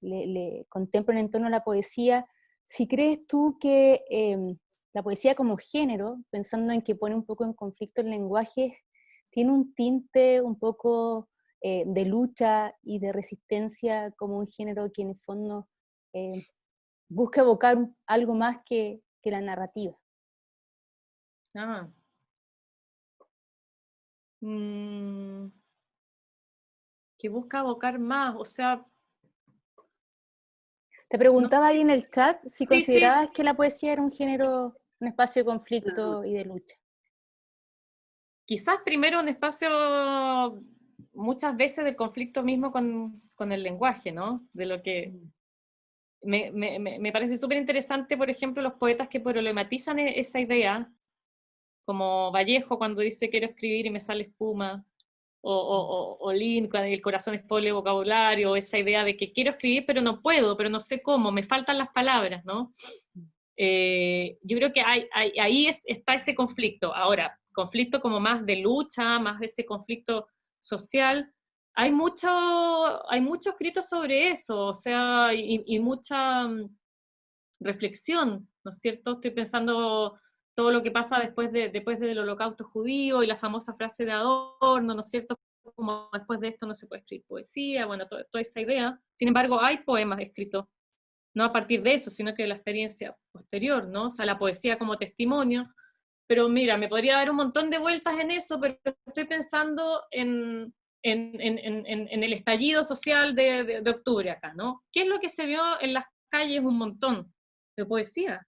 le contemplan en torno a la poesía, si crees tú que la poesía como género, pensando en que pone un poco en conflicto el lenguaje, tiene un tinte un poco de lucha y de resistencia como un género que en el fondo busca evocar algo más que la narrativa.
Ah. Mm, que busca evocar más, o sea,
Te
no
preguntaba ahí
sé.
en el chat si
Sí,
considerabas que la poesía era un género, un espacio de conflicto y de lucha.
quizás primero un espacio muchas veces del conflicto mismo con el lenguaje, ¿no? De lo que me parece súper interesante, por ejemplo, los poetas que problematizan esa idea, como Vallejo cuando dice quiero escribir y me sale espuma, o Lin, cuando el corazón es pobre vocabulario, o esa idea de que quiero escribir pero no puedo, pero no sé cómo, me faltan las palabras, ¿no? Yo creo que ahí está ese conflicto. Ahora, conflicto como más de lucha, más de ese conflicto social, hay mucho escrito sobre eso, o sea, y mucha reflexión, ¿no es cierto? Estoy pensando todo lo que pasa después del holocausto judío y la famosa frase de Adorno, ¿no es cierto? Como después de esto no se puede escribir poesía, bueno, toda esa idea. Sin embargo, hay poemas escritos, no a partir de eso, sino que de la experiencia posterior, ¿no? O sea, la poesía como testimonio. Pero mira, me podría dar un montón de vueltas en eso, pero estoy pensando en el estallido social de octubre acá, ¿no? ¿Qué es lo que se vio en las calles? Un montón de poesía,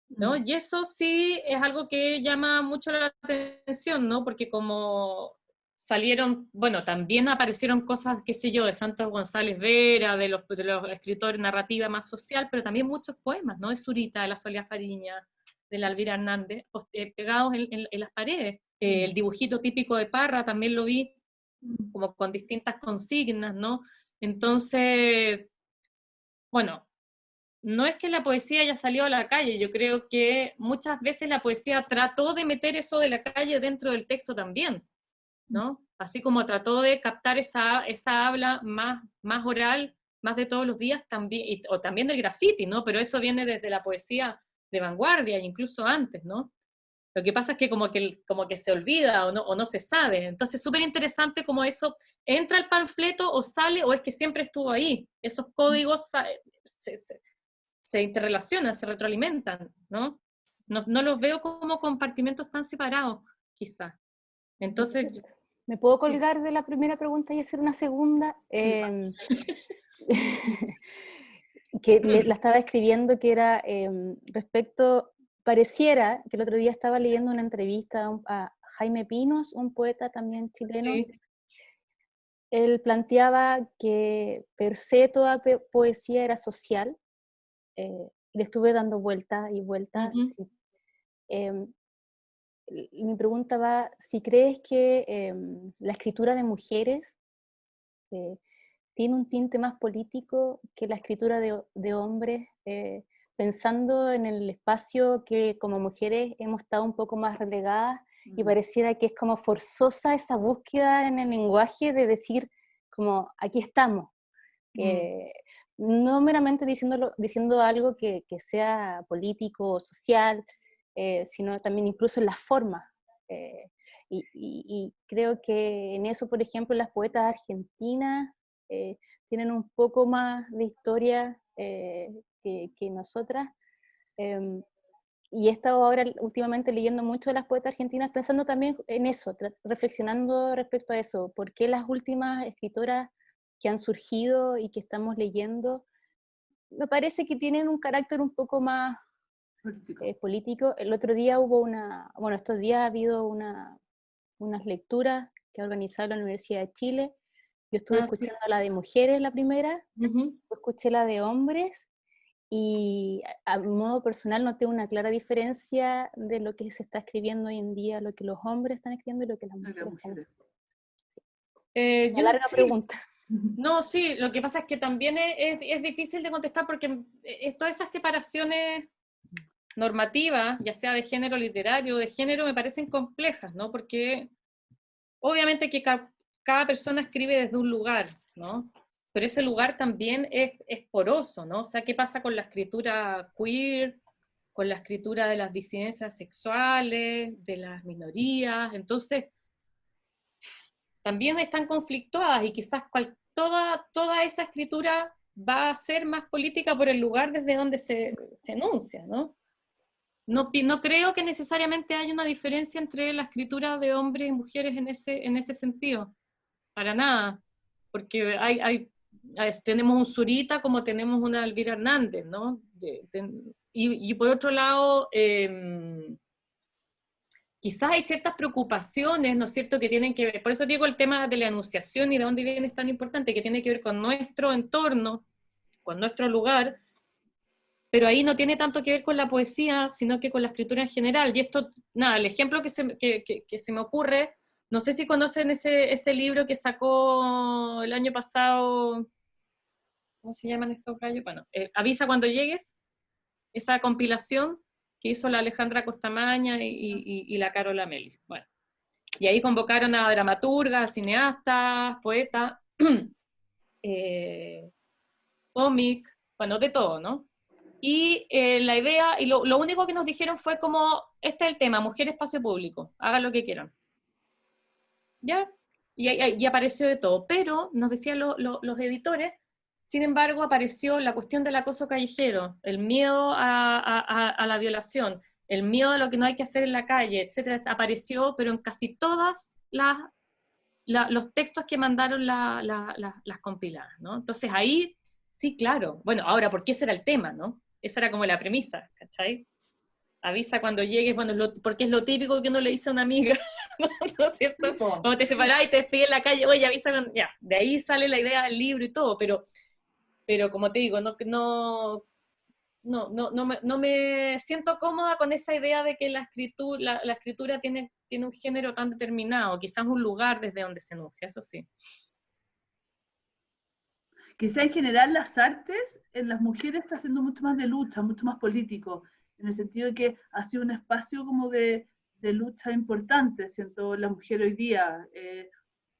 ¿no? Y eso sí es algo que llama mucho la atención, ¿no? Porque como salieron, bueno, también aparecieron cosas, qué sé yo, de Santos González Vera, de los escritores narrativa más social, pero también muchos poemas, ¿no? De Zurita, de la Soledad Fariña, de la Elvira Hernández, pegados en las paredes. El dibujito típico de Parra también lo vi, como con distintas consignas, ¿no? Entonces, bueno, no es que la poesía haya salido a la calle, yo creo que muchas veces la poesía trató de meter eso de la calle dentro del texto también, ¿no? Así como trató de captar esa habla más oral, más de todos los días, también, o también del graffiti, ¿no? Pero eso viene desde la poesía de vanguardia, incluso antes, ¿no? Lo que pasa es que como que se olvida o no se sabe. Entonces es súper interesante cómo eso entra al panfleto o sale, o es que siempre estuvo ahí. Esos códigos se interrelacionan, se retroalimentan, ¿no? No los veo como compartimentos tan separados, quizás. Entonces,
¿Me puedo
sí.
colgar de la primera pregunta y hacer una segunda? Que la estaba escribiendo, que era respecto, pareciera que el otro día estaba leyendo una entrevista a Jaime Pinos, un poeta también chileno.
Sí.
Él planteaba que per se toda poesía era social, le estuve dando vueltas y vueltas.
Uh-huh.
Sí. Y mi pregunta va, si crees que la escritura de mujeres tiene un tinte más político que la escritura de hombres, pensando en el espacio que como mujeres hemos estado un poco más relegadas, y pareciera que es como forzosa esa búsqueda en el lenguaje de decir como aquí estamos, que no meramente diciendo algo que sea político o social, sino también incluso en las formas. Y creo que en eso, por ejemplo, las poetas argentinas tienen un poco más de historia que nosotras. Y he estado ahora últimamente leyendo mucho de las poetas argentinas, pensando también en eso, reflexionando respecto a eso. ¿Por qué las últimas escritoras que han surgido y que estamos leyendo, me parece que tienen un carácter un poco más político? El otro día estos días ha habido unas lecturas que ha organizado la Universidad de Chile. Yo estuve escuchando la de mujeres, la primera,
Uh-huh.
escuché la de hombres, y a modo personal noté una clara diferencia de lo que se está escribiendo hoy en día, lo que los hombres están escribiendo y lo que las mujeres están escribiendo. Una larga pregunta.
No, sí, lo que pasa es que también es difícil de contestar porque todas esas separaciones normativas, ya sea de género literario o de género, me parecen complejas, ¿no? Porque obviamente que cada persona escribe desde un lugar, ¿no? Pero ese lugar también es poroso, ¿no? O sea, ¿qué pasa con la escritura queer, con la escritura de las disidencias sexuales, de las minorías? Entonces, también están conflictuadas y quizás toda esa escritura va a ser más política por el lugar desde donde se enuncia, ¿no? No creo que necesariamente haya una diferencia entre la escritura de hombres y mujeres en ese sentido, para nada, porque tenemos un Zurita como tenemos una Elvira Hernández, ¿no? Y por otro lado, quizás hay ciertas preocupaciones, ¿no es cierto?, que tienen que ver, por eso digo el tema de la enunciación y de dónde viene es tan importante, que tiene que ver con nuestro entorno, con nuestro lugar, pero ahí no tiene tanto que ver con la poesía, sino que con la escritura en general. Y esto, nada, el ejemplo que se me ocurre, no sé si conocen ese libro que sacó el año pasado, ¿cómo se llaman estos gallos? Bueno, Avisa cuando llegues, esa compilación que hizo la Alejandra Costamaña y la Carola Meli. Bueno, y ahí convocaron a dramaturgas, cineastas, poetas, cómic, bueno, de todo, ¿no? Y la idea, y lo único que nos dijeron fue como, este es el tema, mujer, espacio público, hagan lo que quieran. ¿Ya? Y apareció de todo, pero nos decían los editores, sin embargo apareció la cuestión del acoso callejero, el miedo a la violación, el miedo a lo que no hay que hacer en la calle, etcétera, apareció, pero en casi todas los textos que mandaron las compiladas, ¿no? Entonces ahí, sí, claro, bueno, ahora, ¿por qué ese era el tema, no? Esa era como la premisa, ¿cachai? Avisa cuando llegues, bueno, porque es lo típico que uno le dice a una amiga, ¿no es cierto? Cuando te separás y te despide en la calle, oye, avisa, ya, de ahí sale la idea del libro y todo, pero como te digo, no me siento cómoda con esa idea de que la escritura tiene un género tan determinado, quizás un lugar desde donde se enuncia, eso sí.
Quizá en general las artes en las mujeres está haciendo mucho más de lucha, mucho más político, en el sentido de que ha sido un espacio como de lucha importante, siento la mujer hoy día,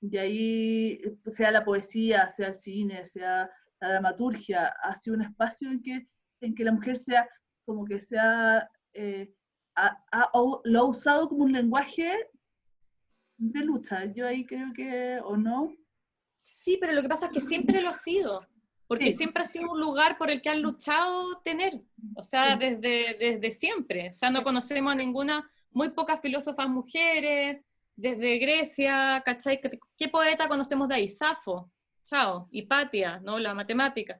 de ahí, sea la poesía, sea el cine, sea la dramaturgia, ha sido un espacio en que la mujer sea, como que sea, lo ha usado como un lenguaje de lucha, yo ahí creo que, ¿o no?
Sí, pero lo que pasa es que siempre lo ha sido, porque
Sí.
siempre ha sido un lugar por el que han luchado tener, o sea,
Sí.
desde siempre. O sea, no conocemos a ninguna, muy pocas filósofas mujeres, desde Grecia, ¿cachai? ¿Qué poeta conocemos de ahí? Safo, chao, Hipatia, ¿no? La matemática.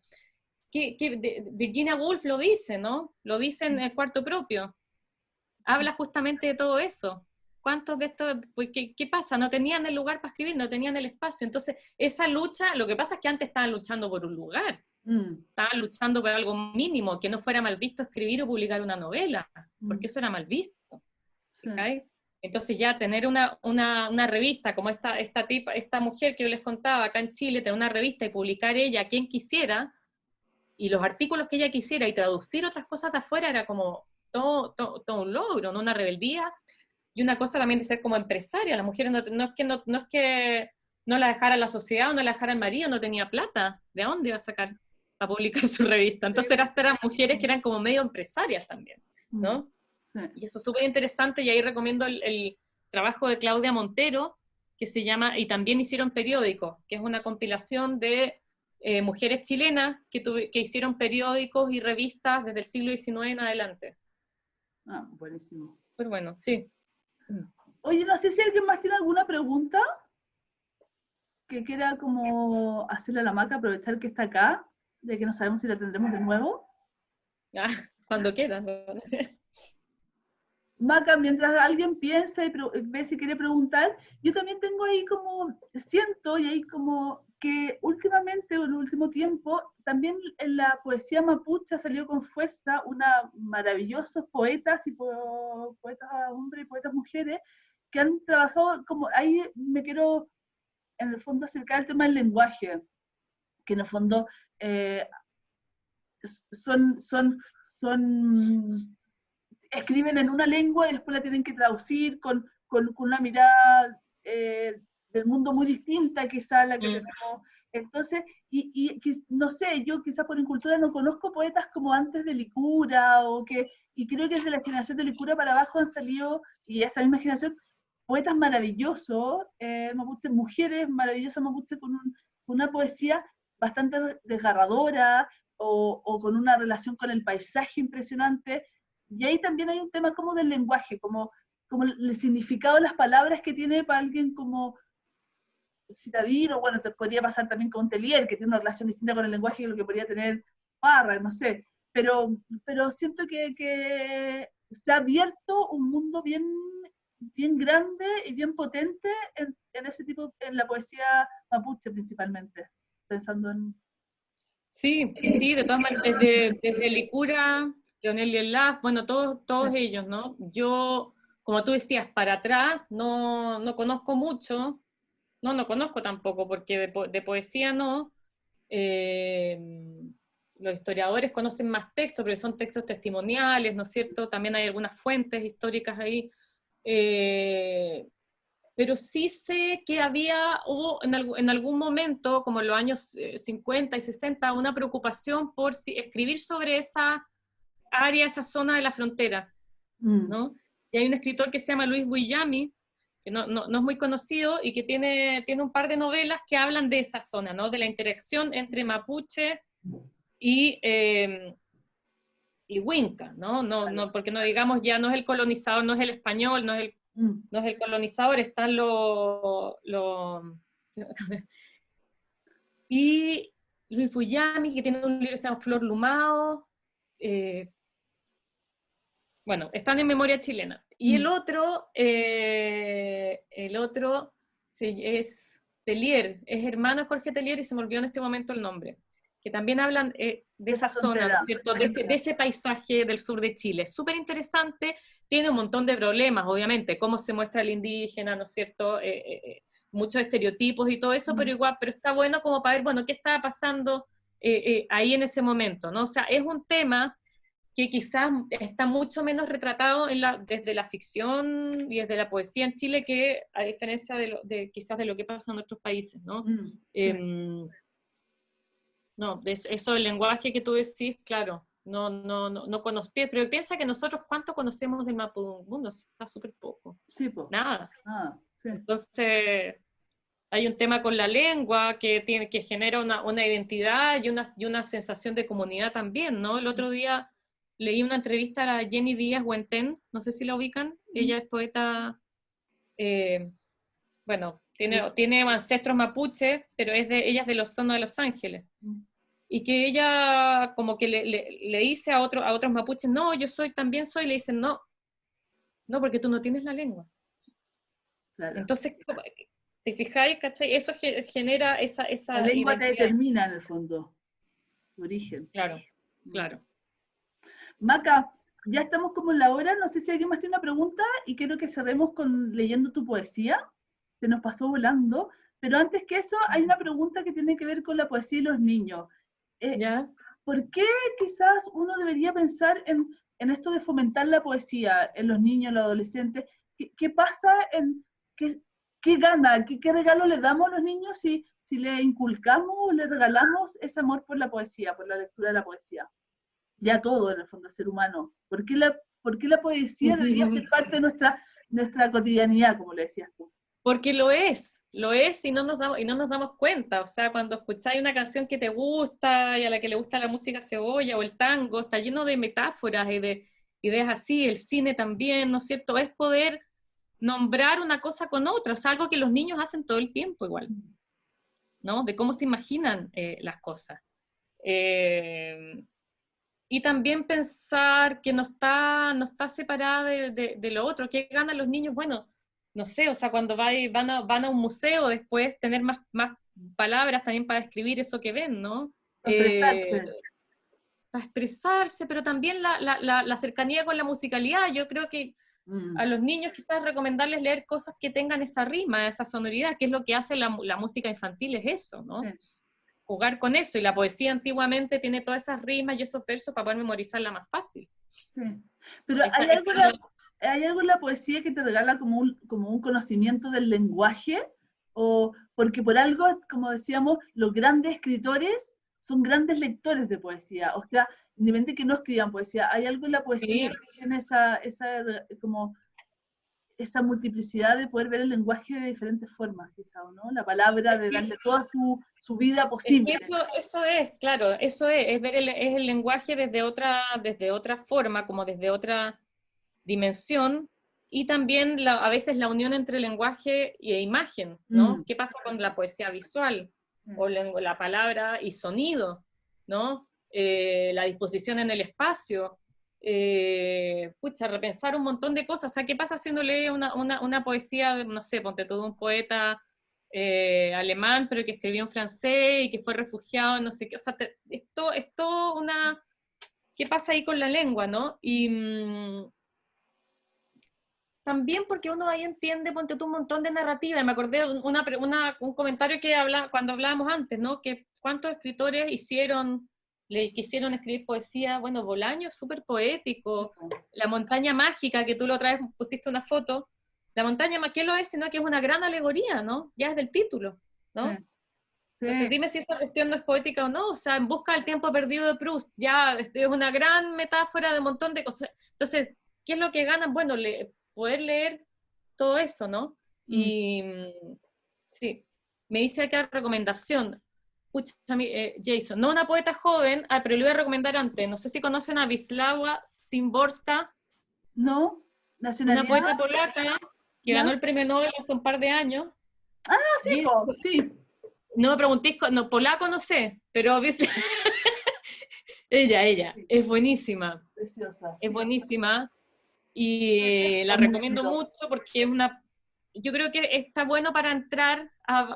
Virginia Woolf lo dice, ¿no? Lo dice en el Cuarto Propio. Habla justamente de todo eso. ¿Cuántos de estos, pues, qué pasa? No tenían el lugar para escribir, no tenían el espacio. Entonces, esa lucha, lo que pasa es que antes estaban luchando por un lugar, estaban luchando por algo mínimo, que no fuera mal visto escribir o publicar una novela, porque eso era mal visto.
Sí.
¿Okay? Entonces ya tener una revista como esta mujer que yo les contaba acá en Chile, tener una revista y publicar ella quien quisiera, y los artículos que ella quisiera, y traducir otras cosas de afuera, era como todo un logro, ¿no? Una rebeldía. Y una cosa también de ser como empresaria, las mujeres no es que no la dejara la sociedad o no la dejara el marido, no tenía plata, ¿de dónde iba a sacar a publicar su revista? Entonces eran mujeres que eran como medio empresarias también, ¿no?
Sí.
Y eso es súper interesante, y ahí recomiendo el trabajo de Claudia Montero, que se llama, y también hicieron periódicos, que es una compilación de mujeres chilenas que hicieron periódicos y revistas desde el siglo XIX en adelante.
Ah, buenísimo.
Pues bueno, sí.
Oye, no sé si alguien más tiene alguna pregunta que quiera como hacerle a la Maca, aprovechar que está acá, ya que no sabemos si la tendremos de nuevo.
Ah, cuando quieras.
Maca, mientras alguien piensa y ve si quiere preguntar, yo también tengo ahí como, siento y ahí como que últimamente, en el último tiempo, también en la poesía mapuche salió con fuerza una maravillosos poetas y poetas hombres y poetas mujeres que han trabajado como, ahí me quiero en el fondo acercar al tema del lenguaje, que en el fondo son escriben en una lengua y después la tienen que traducir con una mirada del mundo muy distinta quizá a la que tenemos. Entonces, no sé, yo quizás por incultura no conozco poetas como antes de Licura, y creo que desde la generación de Licura para abajo han salido, y esa misma generación, poetas maravillosos, mapuche, mujeres maravillosas mapuche con una poesía bastante desgarradora, o con una relación con el paisaje impresionante. Y ahí también hay un tema como del lenguaje, como el significado de las palabras que tiene para alguien como Citadino, bueno, te podría pasar también con Telier, que tiene una relación distinta con el lenguaje que lo que podría tener Parra, no sé, pero siento que se ha abierto un mundo bien grande y bien potente en ese tipo, en la poesía mapuche principalmente, pensando en...
Sí, sí, de todas maneras, desde Licura, Leonel Lielaf, bueno, todos ellos, ¿no? Yo, como tú decías, para atrás no conozco mucho, no conozco tampoco, porque de poesía no. Los historiadores conocen más textos, pero son textos testimoniales, ¿no es cierto? También hay algunas fuentes históricas ahí. Pero sí sé que hubo en algún momento, como en los años 50 y 60, una preocupación por escribir sobre esa área, esa zona de la frontera, ¿no? Y hay un escritor que se llama Luis Buyami, que no es muy conocido, y que tiene un par de novelas que hablan de esa zona, ¿no? De la interacción entre mapuche y Winca, ¿no? Porque no digamos ya no es el colonizador, no es el español, no es el colonizador, están y Luis Buyami, que tiene un libro que se llama Flor Lumao, bueno, están en memoria chilena. Y el otro sí, es Telier, es hermano de Jorge Telier, y se me olvidó en este momento el nombre, que también hablan de esa zona, ¿no es cierto? De ese paisaje del sur de Chile. Súper interesante, tiene un montón de problemas, obviamente, cómo se muestra el indígena, ¿no es cierto? Muchos estereotipos y todo eso, pero igual, pero está bueno como para ver, bueno, qué estaba pasando ahí en ese momento, ¿no? O sea, es un tema que quizás está mucho menos retratado desde la ficción y desde la poesía en Chile, que a diferencia quizás de lo que pasa en otros países, ¿no? Sí. No, eso del lenguaje que tú decís, claro, no conozco, pero piensa que nosotros cuánto conocemos del mapudungun, está súper poco.
Sí, po.
Nada.
Sí.
Entonces, hay un tema con la lengua que genera una identidad y una sensación de comunidad también, ¿no? El otro día leí una entrevista a la Jenny Díaz Huentén, no sé si la ubican, ella es poeta, bueno, tiene ancestros mapuches, pero ella es de los zonas de Los Ángeles, y que ella como que le dice a otros mapuches, no, yo también soy, le dicen, no, porque tú no tienes la lengua. Claro. Entonces, ¿te fijáis, cachai? Eso genera esa
la lengua
identidad.
te determina en el fondo, su origen.
Claro, claro.
Maca, ya estamos como en la hora, no sé si alguien más tiene una pregunta y quiero que cerremos leyendo tu poesía, se nos pasó volando, pero antes que eso hay una pregunta que tiene que ver con la poesía y los niños.
¿Ya?
¿Por qué quizás uno debería pensar en esto de fomentar la poesía en los niños, en los adolescentes? ¿Qué pasa qué gana, qué regalo le damos a los niños si le inculcamos o le regalamos ese amor por la poesía, por la lectura de la poesía? Ya todo, en el fondo, el ser humano. ¿Por qué la poesía debería ser parte de nuestra cotidianidad, como le decías tú?
Porque lo es y no nos damos cuenta. O sea, cuando escucháis una canción que te gusta y a la que le gusta la música cebolla o el tango, está lleno de metáforas y de ideas así, el cine también, ¿no es cierto? Es poder nombrar una cosa con otra, o sea, algo que los niños hacen todo el tiempo igual, ¿no? De cómo se imaginan las cosas. Y también pensar que no está separada de lo otro. ¿Qué ganan los niños? Bueno, no sé, o sea, cuando van a un museo después, tener más palabras también para describir eso que ven, ¿no?
Para expresarse.
Para expresarse, pero también la cercanía con la musicalidad. Yo creo que a los niños quizás recomendarles leer cosas que tengan esa rima, esa sonoridad, que es lo que hace la música infantil, es eso, ¿no?
Sí.
Jugar con eso, y la poesía antiguamente tiene todas esas rimas y esos versos para poder memorizarla más fácil.
Sí. Pero
Esa-
¿hay
esa
algo,
es
hay algo en la poesía que te regala como un conocimiento del lenguaje? O porque por algo, como decíamos, los grandes escritores son grandes lectores de poesía. O sea, independientemente que no escriban poesía, hay algo en la poesía
Sí.
que tiene como esa multiplicidad de poder ver el lenguaje de diferentes formas, quizá, ¿o no? La palabra, de darle toda su vida
Es
posible.
que eso es, claro, eso es ver es el lenguaje desde otra forma, como desde otra dimensión, y también a veces la unión entre lenguaje e imagen, ¿no?
Mm.
¿Qué pasa con la poesía visual?
Mm.
O la palabra y sonido, ¿no? La disposición en el espacio, pucha, repensar un montón de cosas. O sea, ¿qué pasa si uno lee una poesía, no sé, ponte todo un poeta alemán, pero que escribió en francés y que fue refugiado, no sé qué? O sea, esto es todo una... ¿Qué pasa ahí con la lengua, no? Y también porque uno ahí entiende, ponte tú, un montón de narrativa. Y me acordé de un comentario que cuando hablábamos antes, ¿no? Que cuántos escritores le quisieron escribir poesía. Bueno, Bolaño, súper poético. La montaña mágica, que tú la otra vez pusiste una foto. La montaña, ¿qué lo es? Sino que es una gran alegoría, ¿no? Ya es del título, ¿no?
Sí.
Entonces dime si esta cuestión no es poética o no. O sea, En busca del tiempo perdido de Proust, ya es una gran metáfora de un montón de cosas. Entonces, ¿qué es lo que ganan? Bueno, poder leer todo eso, ¿no?
Mm.
Y sí, me dice acá recomendación. Pucha, Jason, no una poeta joven, pero le voy a recomendar antes. No sé si conocen a Wisława Szymborska,
¿No?
una
¿Nacionalidad?
poeta polaca que
¿Ya?
ganó el premio Nobel hace un par de años.
Ah, sí,
Y
po, sí.
no me preguntéis, no, polaco no sé, pero ella, es buenísima,
Preciosa.
es
Sí.
buenísima, y la
Muy
recomiendo
lindo.
mucho porque yo creo que está bueno para entrar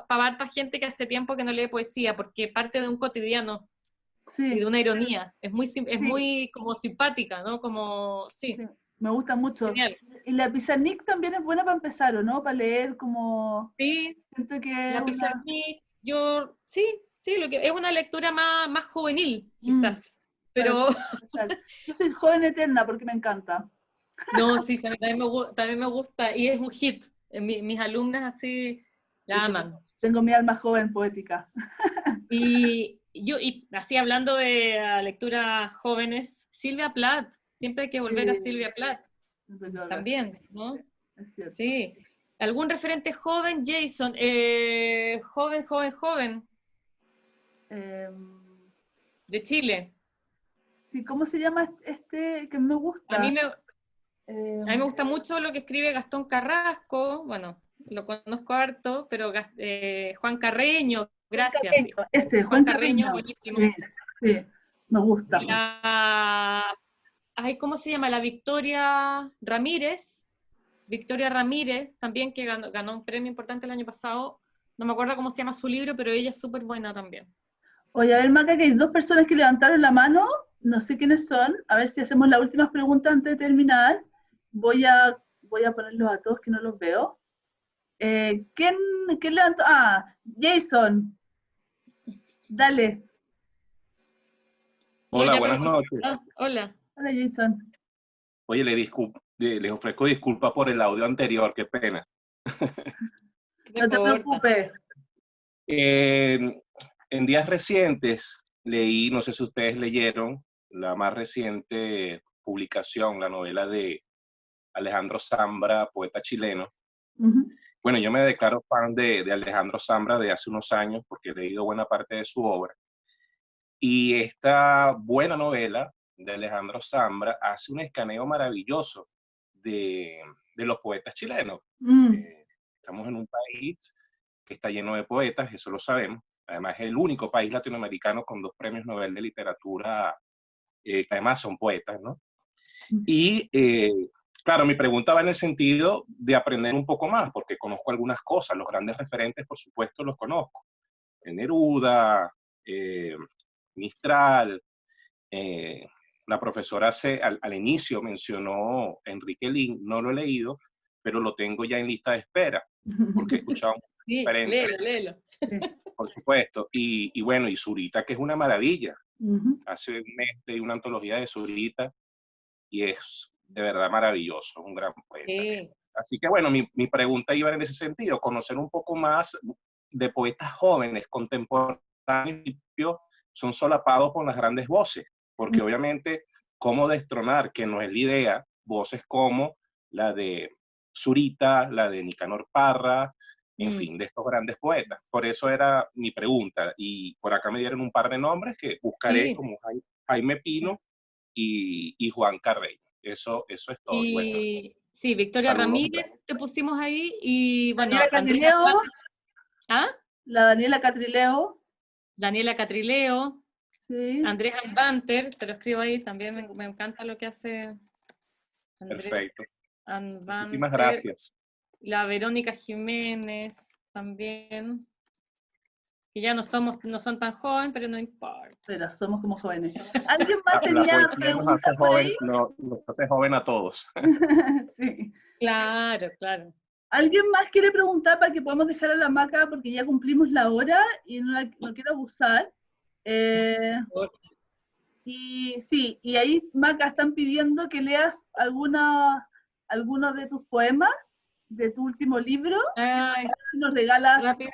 para harta gente que hace tiempo que no lee poesía, porque parte de un cotidiano y
Sí,
de una ironía, es
sí,
muy como simpática, ¿no? Como, sí,
sí. Me gusta mucho.
genial.
Y la Pizarnik también es buena para empezar, ¿o no? Para leer como...
Sí,
Siento que es
la
una...
Pizarnik, sí, lo que es una lectura más juvenil,
Mm,
quizás,
para
pero
empezar. Yo soy joven eterna porque me encanta.
no, sí, también me gusta, y es un hit. Mis alumnas así
Sí,
la aman.
tengo mi alma joven poética.
Y así hablando de lecturas jóvenes, Silvia Plath, siempre hay que volver a
Sí,
Silvia Plath,
siempre tengo que hacer,
también, ¿no?
es cierto.
Sí. ¿Algún referente joven, Jason? Joven,
Em,
de Chile.
sí, ¿cómo se llama este que me
A mí
gusta?
me, a mí me
Em,
gusta mucho lo que escribe Gastón Carrasco, bueno, lo conozco harto, pero Juan Carreño,
Juan
gracias, sí.
Carreño, ese,
Juan
Juan
Carreño,
Carreño.
buenísimo.
Sí, sí, me gusta.
¿Cómo se llama? La Victoria Ramírez, también que ganó un premio importante el año pasado. No me acuerdo cómo se llama su libro, pero ella es súper buena también.
Oye, a ver, Maca, que hay dos personas que levantaron la mano, no sé quiénes son, a ver si hacemos las últimas preguntas antes de terminar. Voy a ponerlos a todos que no los veo. ¿Quién levantó? Ah, Jason, dale.
No,
Hola,
ya
buenas
pregunté.
noches.
Hola.
Hola, Jason.
Oye, les ofrezco disculpas por el audio anterior, qué pena.
No
No te
importa.
preocupes.
En días recientes leí, no sé si ustedes leyeron, la más reciente publicación, la novela de Alejandro Zambra, poeta chileno.
Ujú.
Bueno, yo me declaro fan de Alejandro Zambra de hace unos años porque he leído buena parte de su obra. Y esta buena novela de Alejandro Zambra hace un escaneo maravilloso de los poetas chilenos.
Mm,
Estamos en un país que está lleno de poetas, eso lo sabemos. Además, es el único país latinoamericano con 2 premios Nobel de literatura, que además son poetas, ¿no? Y, claro, mi pregunta va en el sentido de aprender un poco más, porque conozco algunas cosas, los grandes referentes, por supuesto, los conozco, Neruda, Mistral. La profesora al inicio mencionó Enrique Lin, no lo he leído, pero lo tengo ya en lista de espera, porque he escuchado
Sí,
diferentes,
léelo.
por supuesto. Y bueno, y Zurita, que es una maravilla.
Ujú.
Hace un mes leí una antología de Zurita y es de verdad maravilloso, un gran poeta.
Sí.
Así que bueno, mi pregunta iba en ese sentido, conocer un poco más de poetas jóvenes, contemporáneos, son solapados por las grandes voces, porque obviamente, ¿cómo destronar, que no es la idea, voces como la de Zurita, la de Nicanor Parra, en fin, de estos grandes poetas? Por eso era mi pregunta, y por acá me dieron un par de nombres que buscaré,
Sí.
como Jaime Pino y Juan Carreño. Eso es todo. Y bueno,
Y sí, Victoria
saludos.
Ramírez te pusimos ahí, y bueno,
Daniela
Andrea,
Catrileo,
¿ah?
la Daniela Catrileo,
Daniela Catrileo,
sí.
Andrés Anbanter, te lo escribo ahí, también me encanta lo que hace Andrés
Perfecto. Muchísimas
Anbanter,
gracias.
la Verónica Jiménez también, que ya no son tan jóvenes, pero no importa.
Pero somos como jóvenes. ¿Alguien más
La
tenía
poesía nos
preguntas
hace
por
joven,
ahí?
nos hace joven a todos.
Sí.
Claro, claro.
¿Alguien más quiere preguntar para que podamos dejar a la Maca porque ya cumplimos la hora y no quiero abusar? Y sí, y ahí, Maca, están pidiendo que leas algunos de tus poemas de tu último libro.
Ay,
Nos regalas
rápido.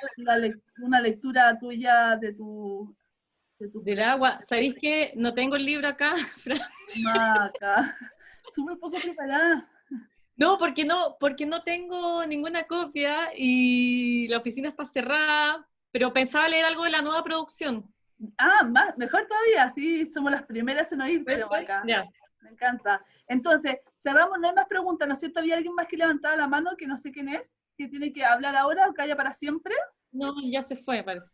una lectura tuya de tu
Del agua. ¿Sabéis que no tengo el libro acá, Fran?
Maca. Súper poco preparada.
No, porque no tengo ninguna copia y la oficina está cerrada, pero pensaba leer algo de la nueva producción.
Mejor todavía, sí, somos las primeras en oírte,
¿Puede ser?
Maca.
Ya.
Me encanta. Entonces, cerramos, no hay más preguntas, ¿no es cierto? ¿Había alguien más que levantaba la mano, que no sé quién es, que tiene que hablar ahora o calla para siempre?
No, ya se fue, parece.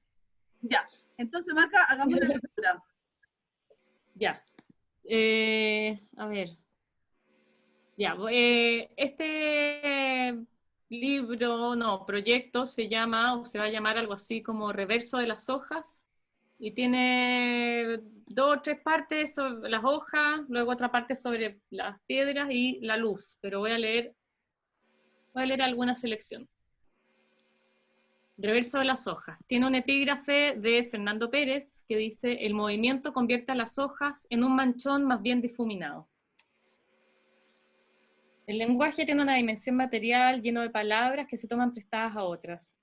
Ya. Entonces, Maca, hagamos la lectura.
Ya. A ver. Ya. Este libro, no, proyecto se llama, o se va a llamar algo así como Reverso de las hojas, y tiene 2 o 3 partes sobre las hojas, luego otra parte sobre las piedras y la luz, pero voy a leer alguna selección. Reverso de las hojas. Tiene un epígrafe de Fernando Pérez que dice: el movimiento convierte a las hojas en un manchón más bien difuminado. El lenguaje tiene una dimensión material lleno de palabras que se toman prestadas a otras.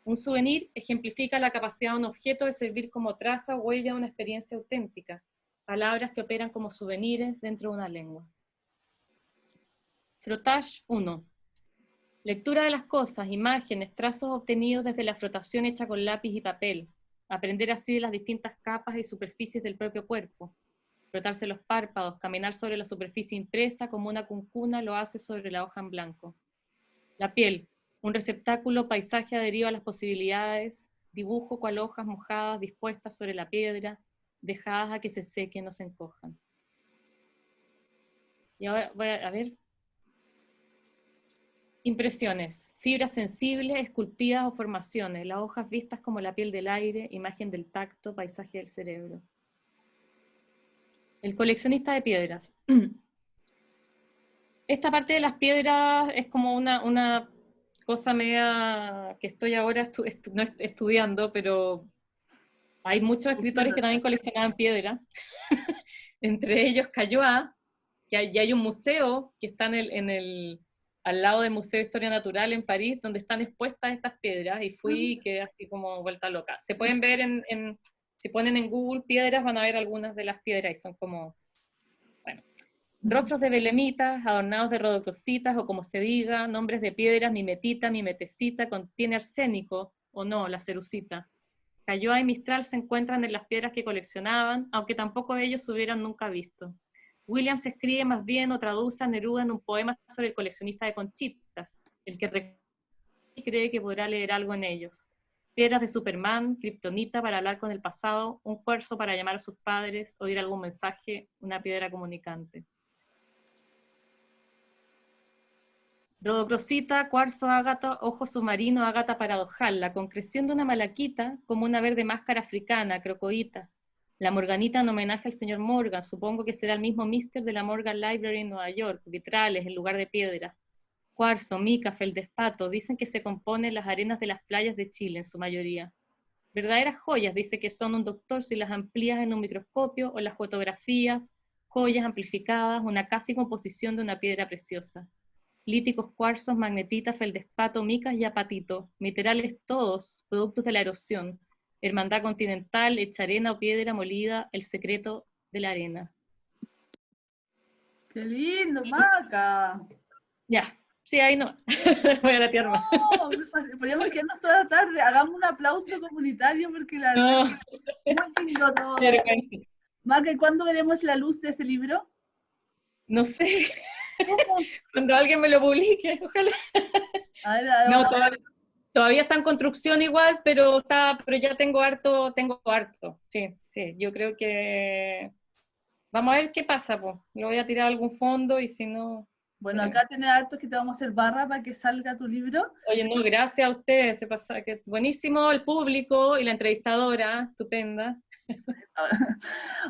Un souvenir ejemplifica la capacidad de un objeto de servir como traza o huella de una experiencia auténtica. Palabras que operan como souvenirs dentro de una lengua. Frottage 1. Lectura de las cosas, imágenes, trazos obtenidos desde la frotación hecha con lápiz y papel. Aprender así de las distintas capas y superficies del propio cuerpo. Frotarse los párpados, caminar sobre la superficie impresa como una cuncuna lo hace sobre la hoja en blanco. La piel, un receptáculo, paisaje adherido a las posibilidades, dibujo cual hojas mojadas dispuestas sobre la piedra, dejadas a que se sequen o se encojan. Y ahora voy a ver. Impresiones, fibras sensibles, esculpidas o formaciones, las hojas vistas como la piel del aire, imagen del tacto, paisaje del cerebro. El coleccionista de piedras. Esta parte de las piedras es como una cosa media que estoy ahora no estudiando, pero hay muchos escritores que también coleccionaban piedras, entre ellos Cayoá, que hay un museo que está al lado del Museo de Historia Natural en París, donde están expuestas estas piedras, y fui y quedé así como vuelta loca. Se pueden ver si ponen en Google piedras, van a ver algunas de las piedras, y son como, bueno, rostros de belemitas, adornados de rodocrositas, o como se diga, nombres de piedras, mimetita, mimetecita, contiene arsénico, o no, la cerucita. Cayoá y Mistral se encuentran en las piedras que coleccionaban, aunque tampoco ellos se hubieran nunca visto. Williams escribe más bien o traduce a Neruda en un poema sobre el coleccionista de conchitas, el que cree que podrá leer algo en ellos. Piedras de Superman, kriptonita para hablar con el pasado, un cuarzo para llamar a sus padres, oír algún mensaje, una piedra comunicante. Rodocrosita, cuarzo, ágata, ojo submarino, ágata paradojal, la concreción de una malaquita como una verde máscara africana, crocoíta. La morganita en homenaje al señor Morgan, supongo que será el mismo mister de la Morgan Library en Nueva York, vitrales en lugar de piedra. Cuarzo, mica, feldespato, dicen que se compone en las arenas de las playas de Chile en su mayoría. Verdaderas joyas, dice que son un doctor si las amplías en un microscopio o las fotografías, joyas amplificadas, una casi composición de una piedra preciosa. Líticos, cuarzos, magnetitas, feldespato, micas y apatito, minerales todos, productos de la erosión, hermandad continental, hecha arena o piedra molida, el secreto de la arena.
¡Qué lindo, Maca!
Ya, sí, ahí no, voy a latear más.
No, podríamos quedarnos toda la tarde, hagamos un aplauso comunitario porque la
No,
verdad es muy lindo todo.
vergüenza.
Maca, ¿y cuándo veremos la luz de ese libro?
No sé,
¿Cómo?
cuando alguien me lo publique, ojalá.
A ver,
No, todavía está en construcción igual, pero ya tengo harto, sí, yo creo que vamos a ver qué pasa, pues. Lo voy a tirar a algún fondo y si no...
bueno, acá tenés hartos que te vamos a hacer barra para que salga tu libro.
Oye, no, gracias a ustedes, se pasa, que buenísimo el público y la entrevistadora, estupenda.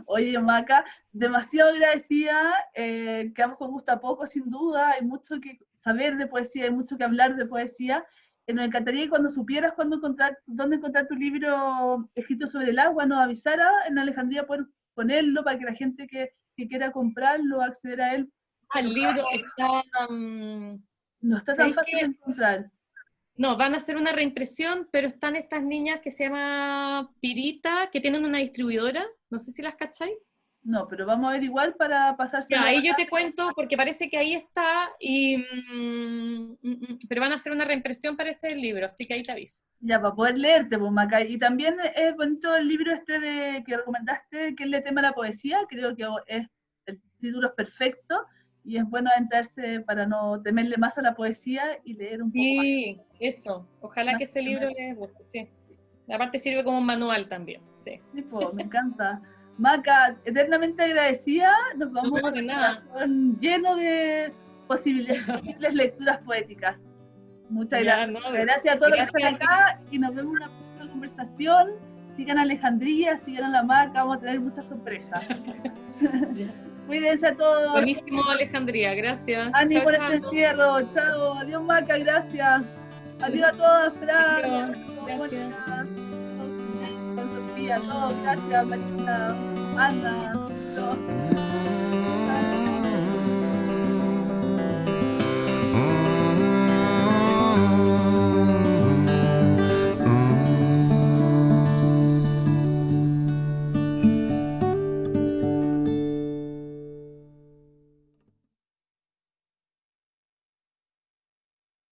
Oye, Maca, demasiado agradecida, quedamos con gusto a poco, sin duda, hay mucho que saber de poesía, hay mucho que hablar de poesía. Nos encantaría que cuando supieras dónde encontrar tu libro escrito sobre el agua, nos avisara en Alejandría poder ponerlo para que la gente que quiera comprarlo, acceder a él.
El libro está...
no está tan fácil de encontrar.
No, van a hacer una reimpresión, pero están estas niñas que se llama Pirita, que tienen una distribuidora, no sé si las cacháis.
No, pero vamos a ver igual para pasarse.
Ya, ahí yo te cuento, porque parece que ahí está, pero van a hacer una reimpresión para ese libro, así que ahí te aviso.
Ya, para poder leerte, pues, Maca. Y también es bonito el libro que recomendaste, que es el tema de la poesía, creo que el título es perfecto, y es bueno adentrarse para no temerle más a la poesía y leer un poco más.
Sí, eso, ojalá que ese libro les guste, sí. Aparte sirve como un manual también, sí.
Sí, pues, me encanta. Maca, eternamente agradecida, nos vamos
No, de
con el
nada.
corazón lleno de posibles lecturas poéticas. Muchas
Ya,
gracias.
no,
Gracias a todos los que están
gracias.
acá y nos vemos en una próxima conversación. Sigan a Alejandría, sigan a la Maca, vamos a tener muchas sorpresas. Cuídense a todos.
Buenísimo, Alejandría, gracias.
Ánimo por
Chao,
este
chao.
encierro. Chao. Adiós, Maca, gracias. Adiós a todas, Fran.
Adiós,
Mónica,
gracias.
Sofía, todos, gracias, Marina, Ana. Todos.